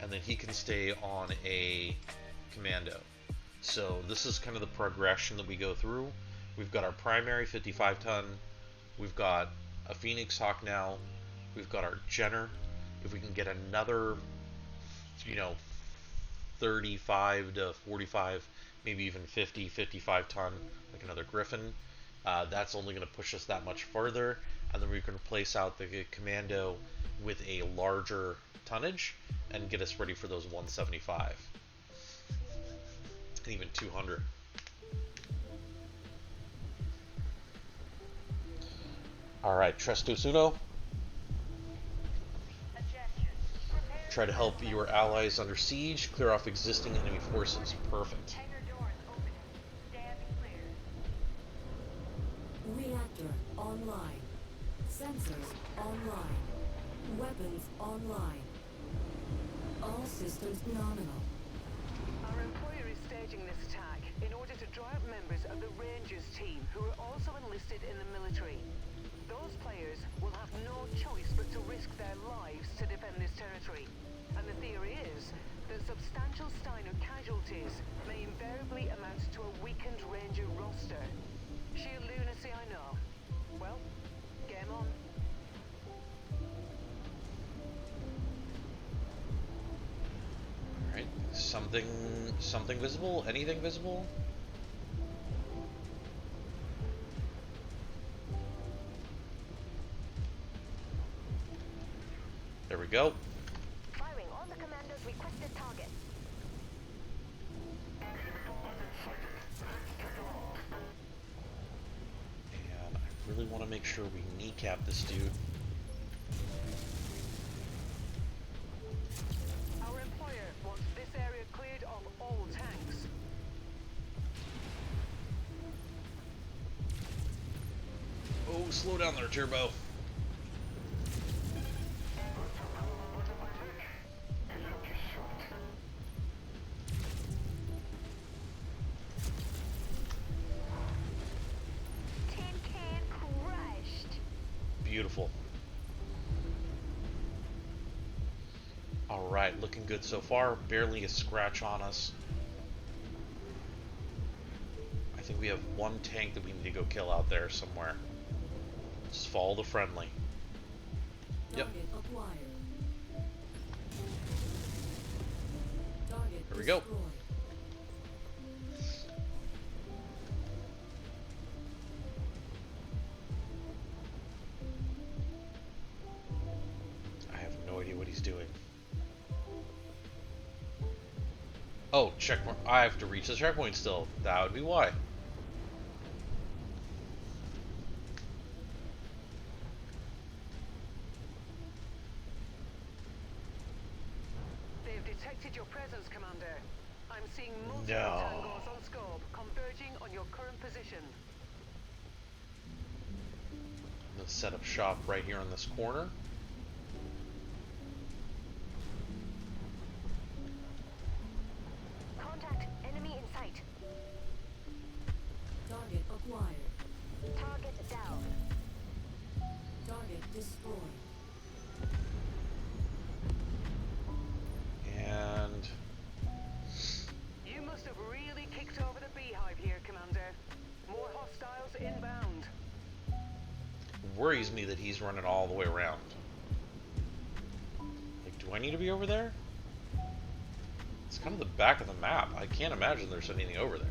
And then he can stay on a commando. So this is kind of the progression that we go through. We've got our primary 55 ton. We've got a Phoenix Hawk now. We've got our Jenner. If we can get another, 35 to 45, maybe even 50, 55 ton, like another Griffin, that's only going to push us that much further. And then we can replace out the commando with a larger tonnage and get us ready for those 175 and even 200. All right, Trestos Uno. Try to help your allies under siege, clear off existing enemy forces. Perfect. Reactor online. Sensors online. Weapons online. All systems nominal. Our employer is staging this attack in order to draw out members of the Rangers team who are also enlisted in the military. Those players will have no choice but to risk their lives to defend this territory. And the theory is that substantial Steiner casualties may invariably amount to a weakened Ranger roster. Sheer lunacy, I know. Well, game on. Alright, something visible? Anything visible? There we go. Firing on the commander's requested target. And I really want to make sure we kneecap this dude. Our employer wants this area cleared of all tanks. Oh, slow down there, Turbo. Tin can crushed. Beautiful. Alright, looking good so far. Barely a scratch on us. I think we have one tank that we need to go kill out there somewhere. Just follow the friendly. Yep. Target acquired. Target There we go. destroyed. I have no idea what he's doing. Oh, checkpoint. I have to reach the checkpoint still. That would be why. They've detected your presence, Commander. I'm seeing multiple No. tangos on scope converging on your current position. I'm going to set up shop right here in this corner. Contact enemy in sight. Target acquired. Target down. Target destroyed. And You must have really kicked over the beehive here, Commander. More hostiles inbound. worries me that he's running all the way around. Like, do I need to be over there? It's kind of the back of the map. I can't imagine there's anything over there.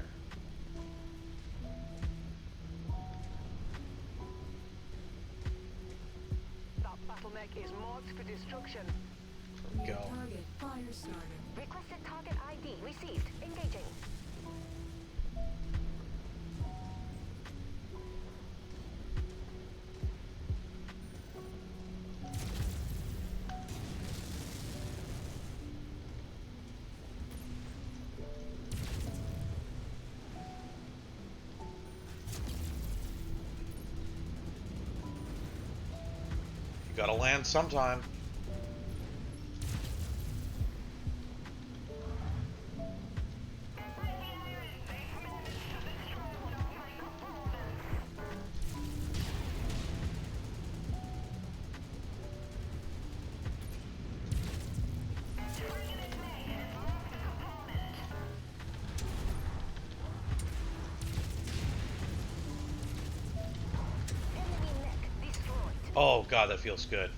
That battle mech is marked for destruction. There we go. Target fire starter. Requested target ID received. Engaging. You gotta land sometime. Oh god, that feels good.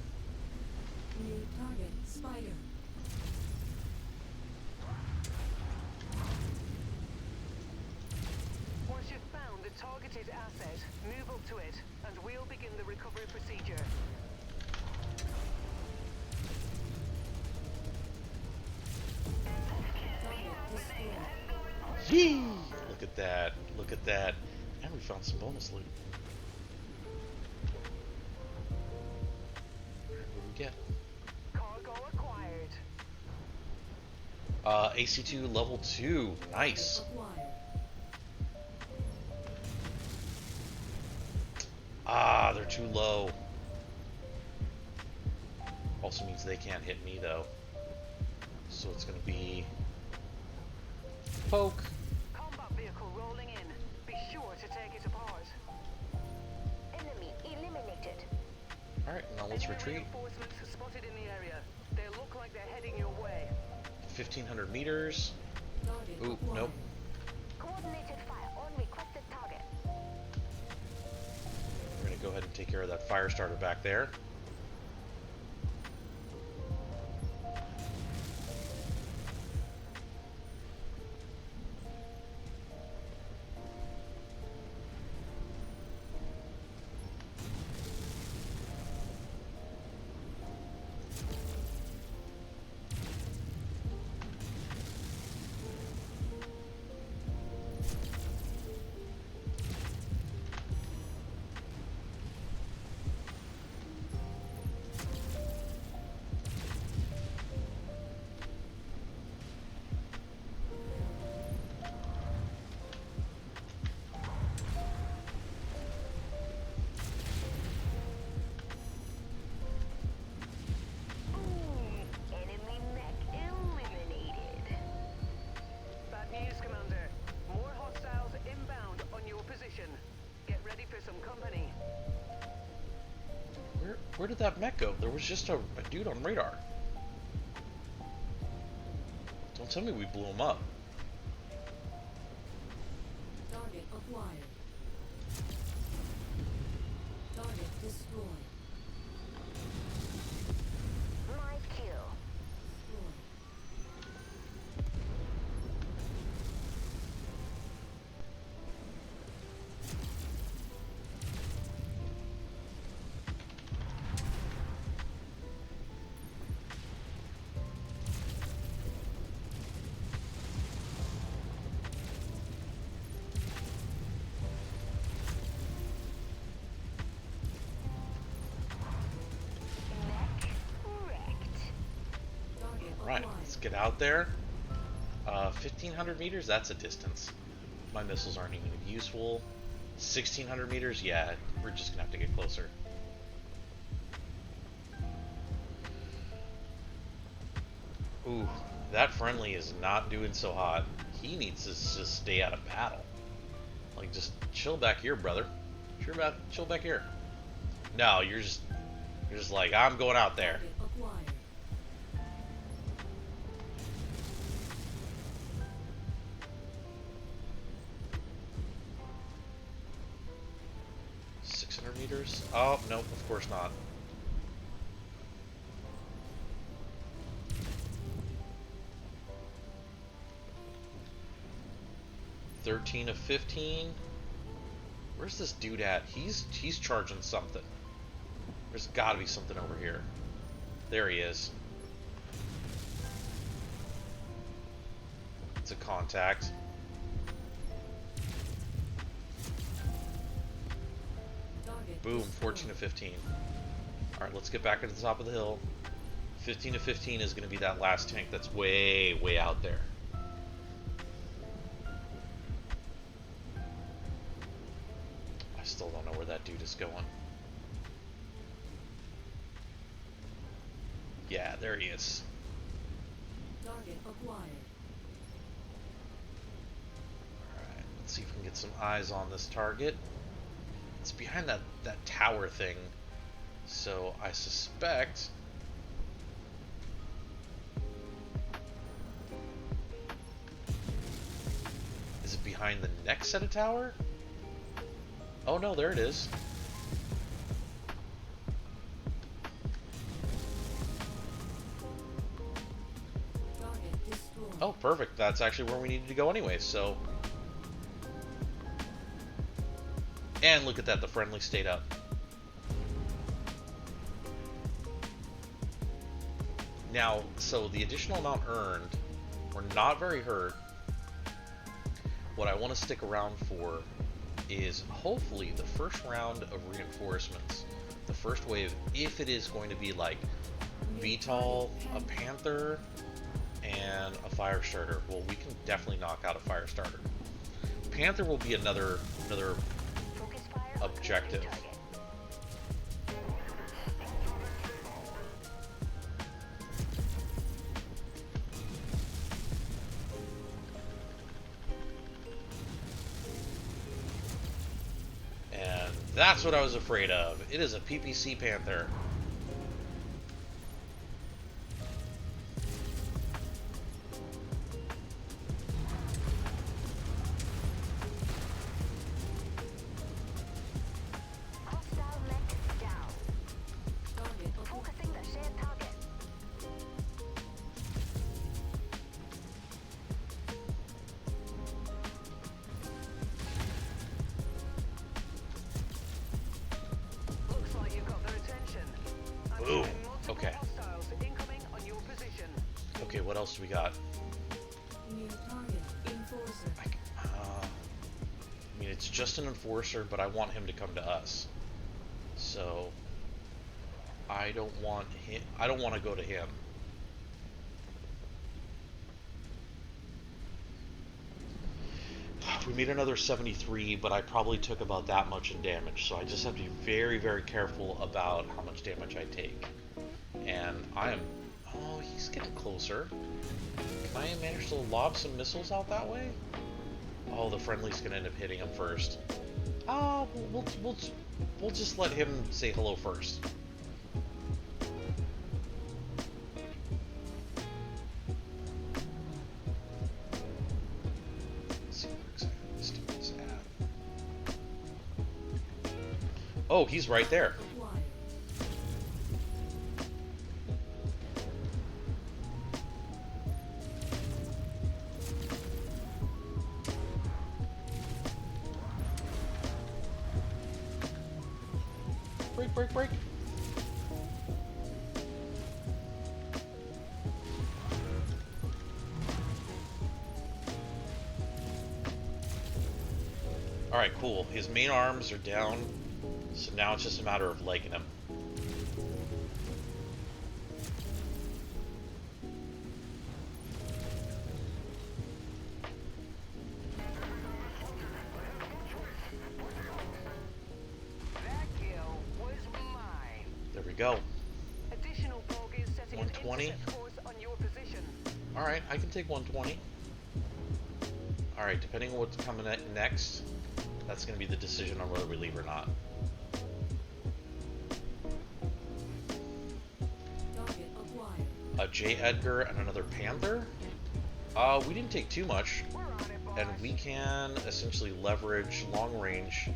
New target, spider. Once you've found the targeted asset, move up to it, and we'll begin the recovery procedure. Target destroyed. Yee! Look at that. Look at that. And we found some bonus loot. Alright, what do we get? Cargo acquired. AC2 level 2. Nice. Acquired. Ah, they're too low. Also means they can't hit me, though. So it's gonna be... poke. Combat vehicle rolling in. Be sure to take it apart. Enemy eliminated. Alright, now let's Enemy retreat. reinforcements are spotted in the area. They look like they're heading your way. 1,500 meters. Target Ooh, acquired. nope. Coordinated fire on requested target. We're gonna go ahead and take care of that fire starter back there. Enemy mech eliminated. Bad news, Commander. More hostiles inbound on your position. Get ready for some company. Where did that mech go? There was just a dude on radar. Don't tell me we blew him up. Target acquired. Target destroyed. My kill. Destroyed. 'Let's get out there. 1,500 meters, that's a distance. My missiles aren't even useful. 1,600 meters, yeah, we're just gonna have to get closer. Ooh, that friendly is not doing so hot. He needs to just stay out of battle. Like, just chill back here, brother. Chill back here. No, you're just like, I'm going out there. Target acquired. 600 meters? Oh, no, of course not. $13 of 15. Where's this dude at? He's charging something. There's gotta be something over here. There he is. It's a contact. Target Boom, destroyed. 14 to 15. Alright, let's get back to the top of the hill. 15 to 15 is going to be that last tank that's way, way out there. I still don't know where that dude is going. Yeah, there he is. Target acquired. Alright, let's see if we can get some eyes on this target. It's behind that tower thing. So I suspect... Is it behind the next set of tower? Oh no, there it is. Oh, perfect. That's actually where we needed to go anyway, so... And look at that, the friendly stayed up. Now, so the additional amount earned, we're not very hurt. What I want to stick around for is hopefully the first round of reinforcements. The first wave, if it is going to be like VTOL, a Panther, and a fire starter. Well, we can definitely knock out a fire starter. Panther will be another Focus fire on objective. target. And that's what I was afraid of. It is a PPC Panther. Hostile mech down. Target acquired. Focusing the shared target. Looks like you've got their attention. I'm Boom. seeing multiple Okay. hostiles incoming on your position. Okay, what else do we got? New target. Enforcer. I mean, it's just an enforcer, but I want him to come to us. So I don't want him. I don't want to go to him. We made another 73, but I probably took about that much in damage. So I just have to be very, very careful about how much damage I take. And I am. Oh, he's getting closer. Can I manage to lob some missiles out that way? Oh, the friendly's gonna end up hitting him first. Oh, we'll just let him say hello first. Let's see where exactly this dude is at. Oh, he's right there. Acquired. Break. Alright, cool. His main arms are down, so now it's just a matter of legging him. That kill was mine. There we go. Additional bogies setting an 120. intercept course on your position. Alright, I can take 120. Alright, depending on what's coming next, that's going to be the decision on whether we leave or not. Target acquired. A J. Edgar and another Panther? We didn't take too much, We're on it, boys. and we can essentially leverage long range.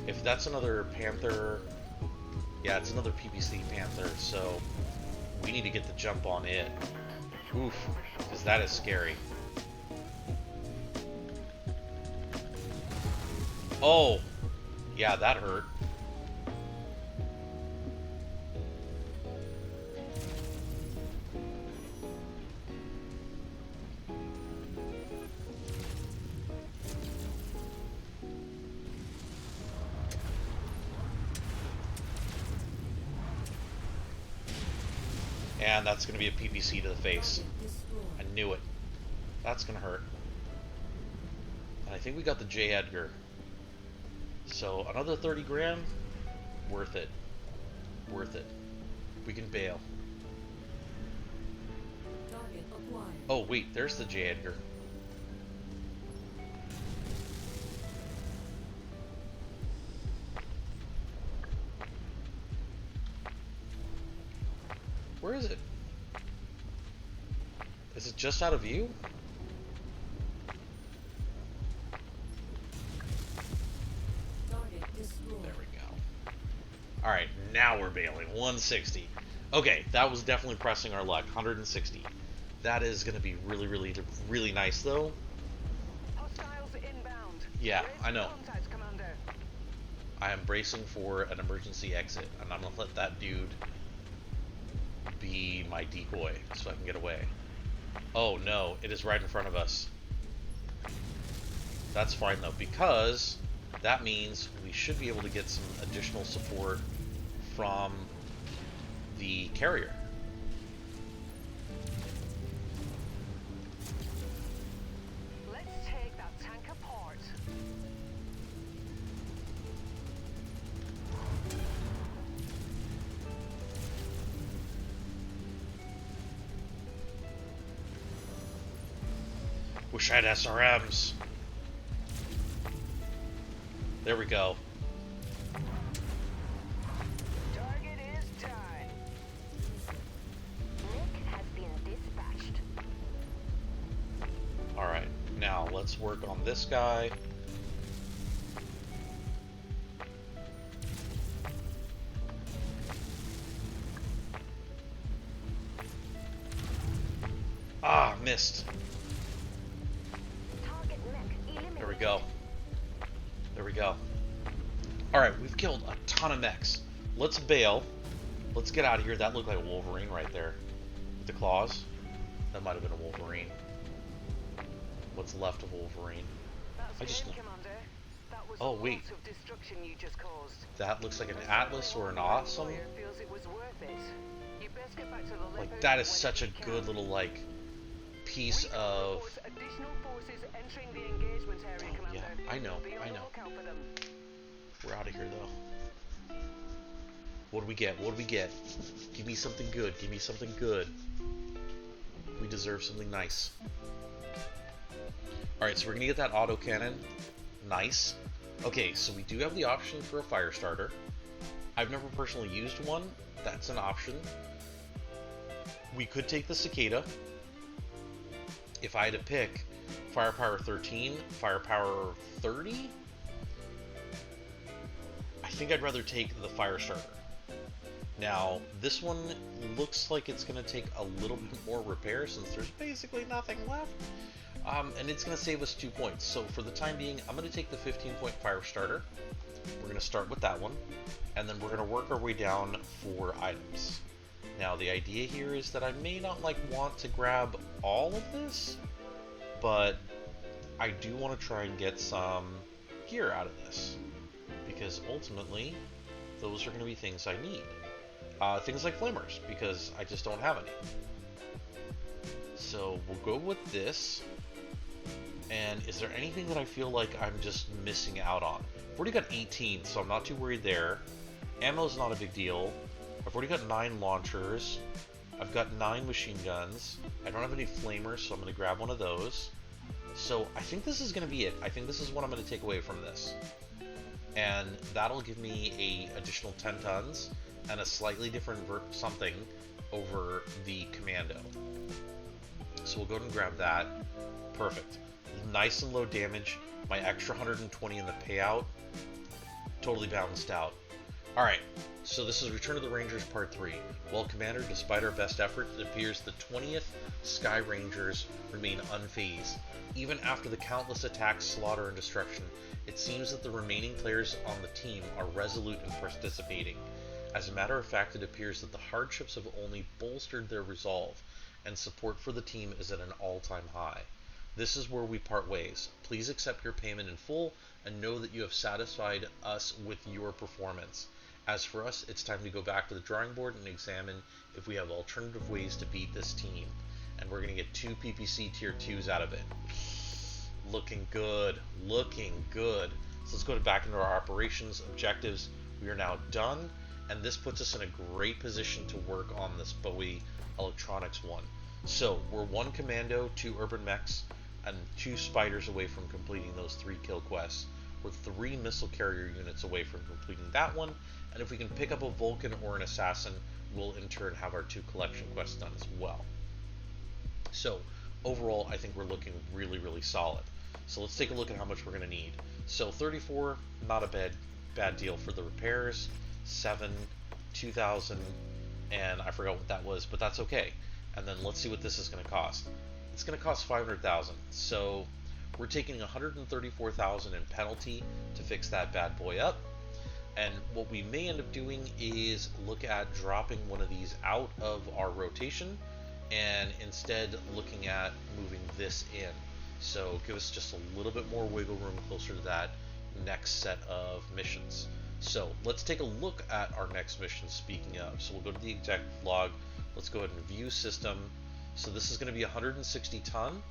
If that's another Panther, yeah, it's another PPC Panther, so we need to get the jump on it. Oof, because that is scary. Oh, yeah, that hurt. And that's going to be a PPC to the face. Destroyed. I knew it. That's going to hurt. And I think we got the J. Edgar. So another 30 grand, worth it. Worth it. We can bail. Target acquired. Oh wait, there's the J. Edgar. Where is it? Is it just out of view? Target destroyed. There we go. Alright, now we're bailing. 160. Okay, that was definitely pressing our luck. 160. That is going to be really, really, really nice, though. Hostiles inbound. Yeah, Raise I know. Contact, Commander. I am bracing for an emergency exit, and I'm going to let that dude be my decoy so I can get away. Oh no, it is right in front of us. That's fine though, because that means we should be able to get some additional support from the carrier. Let's take that tank apart. Wish I had SRMs. There we go. Target is done. Mech has been dispatched. Alright, now let's work on this guy. Ah, missed. Target mech eliminated. There we go. There we go. Alright, we've killed a ton of mechs. Let's bail. Let's get out of here. That looked like a Wolverine right there. With the claws. That might have been a Wolverine. What's left of Wolverine? That's I just- good, Commander. That was Oh, a lot wait. of destruction you just caused. That looks like an Atlas or an Awesome. Warrior feels it was worth it. You best get back to the Like, Leopard that is when such a you can. good little, like, piece We can of... report additional forces entering the engagement area, Oh, Commander. yeah, I know, Be on I the know. lookout for them. We're out of here, though. What do we get? What do we get? Give me something good. Give me something good. We deserve something nice. Alright, so we're gonna get that autocannon. Nice. Okay, so we do have the option for a fire starter. I've never personally used one. That's an option. We could take the cicada. If I had to pick firepower 13, firepower 30, I think I'd rather take the fire starter. Now, this one looks like it's going to take a little bit more repair since there's basically nothing left. And it's going to save us 2 points. So for the time being, I'm going to take the 15-point fire starter. We're going to start with that one. And then we're going to work our way down for items. Now, the idea here is that I may not want to grab all of this, but I do want to try and get some gear out of this. Because ultimately, those are going to be things I need. Things like flamers, because I just don't have any. So we'll go with this. And is there anything that I feel like I'm just missing out on? I've already got 18, so I'm not too worried there. Ammo's not a big deal. I've already got 9 launchers. I've got 9 machine guns. I don't have any flamers, so I'm going to grab one of those. So I think this is going to be it. I think this is what I'm going to take away from this. And that'll give me a additional 10 tons and a slightly different something over the commando. So we'll go ahead and grab that. Perfect. Nice and low damage. My extra 120 in the payout. Totally balanced out. Alright, so this is Return of the Rangers Part 3. Well, Commander, despite our best efforts, it appears the 20th Sky Rangers remain unfazed. Even after the countless attacks, slaughter, and destruction, it seems that the remaining players on the team are resolute in participating. As a matter of fact, it appears that the hardships have only bolstered their resolve, and support for the team is at an all-time high. This is where we part ways. Please accept your payment in full, and know that you have satisfied us with your performance. As for us, it's time to go back to the drawing board and examine if we have alternative ways to beat this team. And we're going to get 2 PPC Tier 2s out of it. Looking good. Looking good. So let's go back into our operations objectives. We are now done. And this puts us in a great position to work on this Bowie Electronics one. So we're 1 commando, 2 urban mechs, and 2 spiders away from completing those 3 kill quests. We're 3 missile carrier units away from completing that one. And if we can pick up a Vulcan or an Assassin, we'll in turn have our 2 collection quests done as well. So overall, I think we're looking really, really solid. So let's take a look at how much we're going to need. So 34, not a bad deal for the repairs. 7, 2,000, and I forgot what that was, but that's okay. And then let's see what this is going to cost. It's going to cost 500,000. So we're taking 134,000 in penalty to fix that bad boy up. And what we may end up doing is look at dropping one of these out of our rotation and instead looking at moving this in. So give us just a little bit more wiggle room closer to that next set of missions. So let's take a look at our next mission, speaking of. So we'll go to the executive log. Let's go ahead and view system. So this is going to be 160 ton,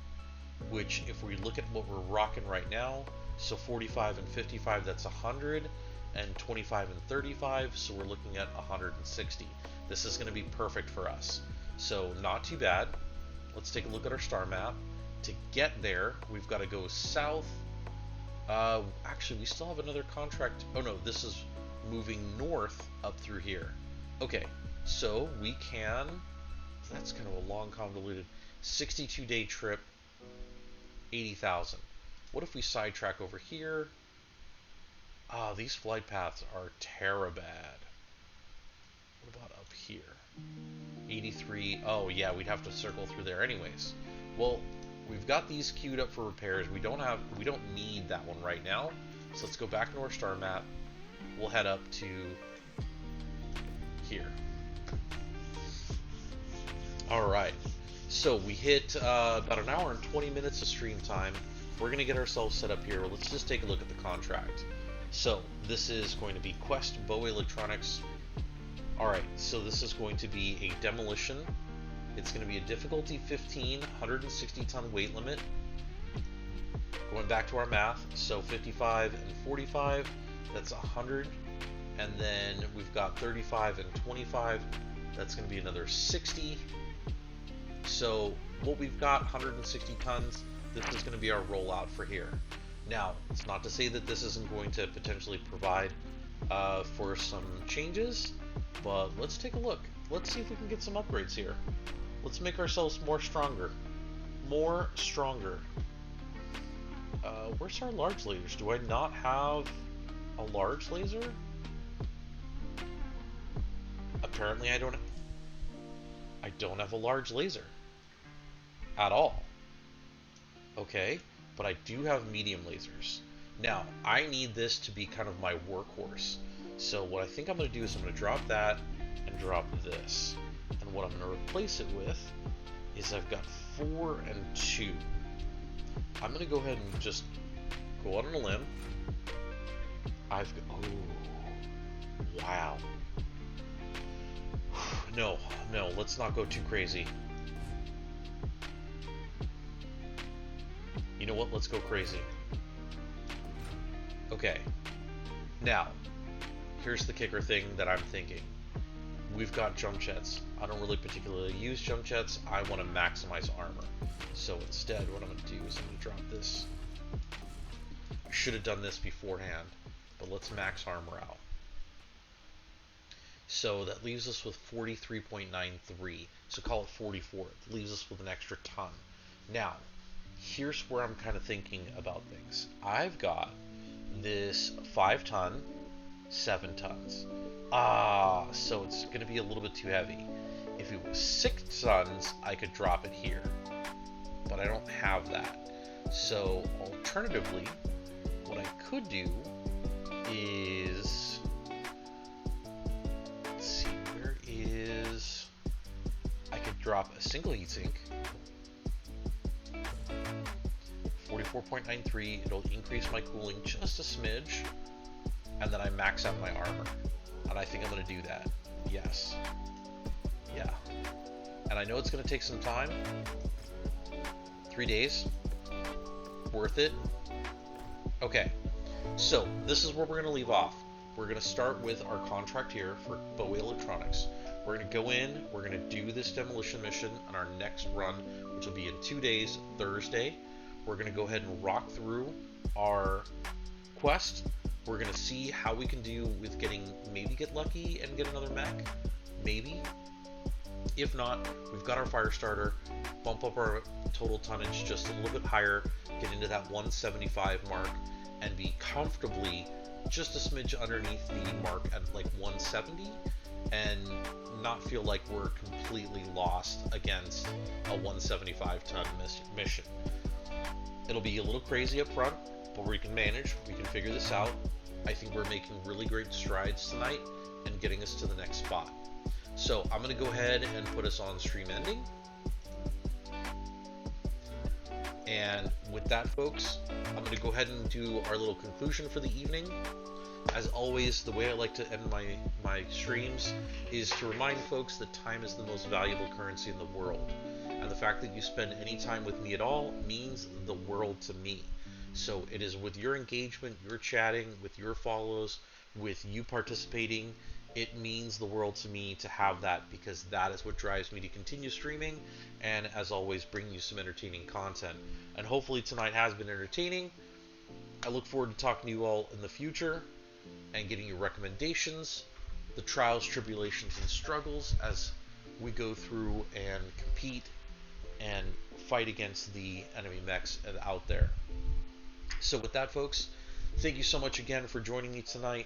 which if we look at what we're rocking right now, so 45 and 55, that's 100, and 25 and 35, so we're looking at 160. This is going to be perfect for us. So not too bad. Let's take a look at our star map. To get there, we've got to go south. Actually, we still have another contract. Oh no, this is moving north up through here. Okay, so we can, that's kind of a long convoluted 62-day trip, 80,000. What if we sidetrack over here? Ah, these flight paths are terabad. What about up here? 83. Oh yeah, we'd have to circle through there anyways. Well, we've got these queued up for repairs. We don't need that one right now. So let's go back into our star map. We'll head up to here. All right. So we hit about an hour and 20 minutes of stream time. We're gonna get ourselves set up here. Let's just take a look at the contract. So this is going to be Quest Bowie Electronics. Alright, so this is going to be a demolition. It's going to be a difficulty 15, 160 ton weight limit. Going back to our math, so 55 and 45, that's 100. And then we've got 35 and 25, that's going to be another 60. So what we've got, 160 tons, this is going to be our rollout for here. Now, it's not to say that this isn't going to potentially provide for some changes, but let's take a look. Let's see if we can get some upgrades here. Let's make ourselves more stronger. More stronger. Where's our large lasers? Do I not have a large laser? Apparently I don't have a large laser at all. Okay. But I do have medium lasers. Now, I need this to be kind of my workhorse. So what I think I'm going to do is I'm going to drop that and drop this. And what I'm going to replace it with is I've got 4 and 2. I'm going to go ahead and just go out on a limb. Oh, wow. No, let's not go too crazy. You know what? Let's go crazy. Okay. Now, here's the kicker thing that I'm thinking. We've got jump jets. I don't really particularly use jump jets. I want to maximize armor. So instead, what I'm going to do is I'm going to drop this. I should have done this beforehand, but let's max armor out. So that leaves us with 43.93. So call it 44. It leaves us with an extra ton. Now, here's where I'm kind of thinking about things. I've got this 5 ton, 7 tons. So it's going to be a little bit too heavy. If it was 6 tons, I could drop it here. But I don't have that. So alternatively, what I could do is, let's see, where is, I could drop a single heatsink. 44.93, it'll increase my cooling just a smidge, and then I max out my armor. And I think I'm going to do that. Yes. Yeah. And I know it's going to take some time. 3 days. Worth it. Okay. So, this is where we're going to leave off. We're going to start with our contract here for Bowie Electronics. We're going to go in, we're going to do this demolition mission on our next run, which will be in 2 days, Thursday. We're going to go ahead and rock through our quest. We're going to see how we can do with maybe get lucky and get another mech. Maybe. If not, we've got our fire starter, bump up our total tonnage just a little bit higher, get into that 175 mark, and be comfortably just a smidge underneath the mark at like 170. and not feel like we're completely lost against a 175-ton mission. It'll be a little crazy up front, but we can manage. We can figure this out. I think we're making really great strides tonight and getting us to the next spot. So I'm going to go ahead and put us on stream ending. And with that, folks, I'm going to go ahead and do our little conclusion for the evening. As always, the way I like to end my streams is to remind folks that time is the most valuable currency in the world. And the fact that you spend any time with me at all means the world to me. So it is with your engagement, your chatting, with your follows, with you participating, it means the world to me to have that, because that is what drives me to continue streaming and, as always, bring you some entertaining content. And hopefully tonight has been entertaining. I look forward to talking to you all in the future and getting your recommendations, the trials, tribulations, and struggles as we go through and compete and fight against the enemy mechs out there. So with that, folks, thank you so much again for joining me tonight.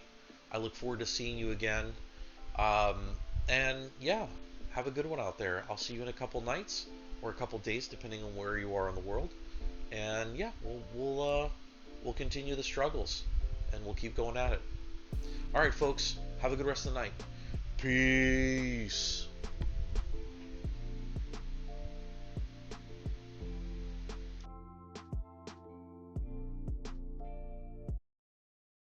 I look forward to seeing you again. And yeah, have a good one out there. I'll see you in a couple nights or a couple days, depending on where you are in the world. And yeah, we'll continue the struggles and we'll keep going at it. All right, folks, have a good rest of the night. Peace.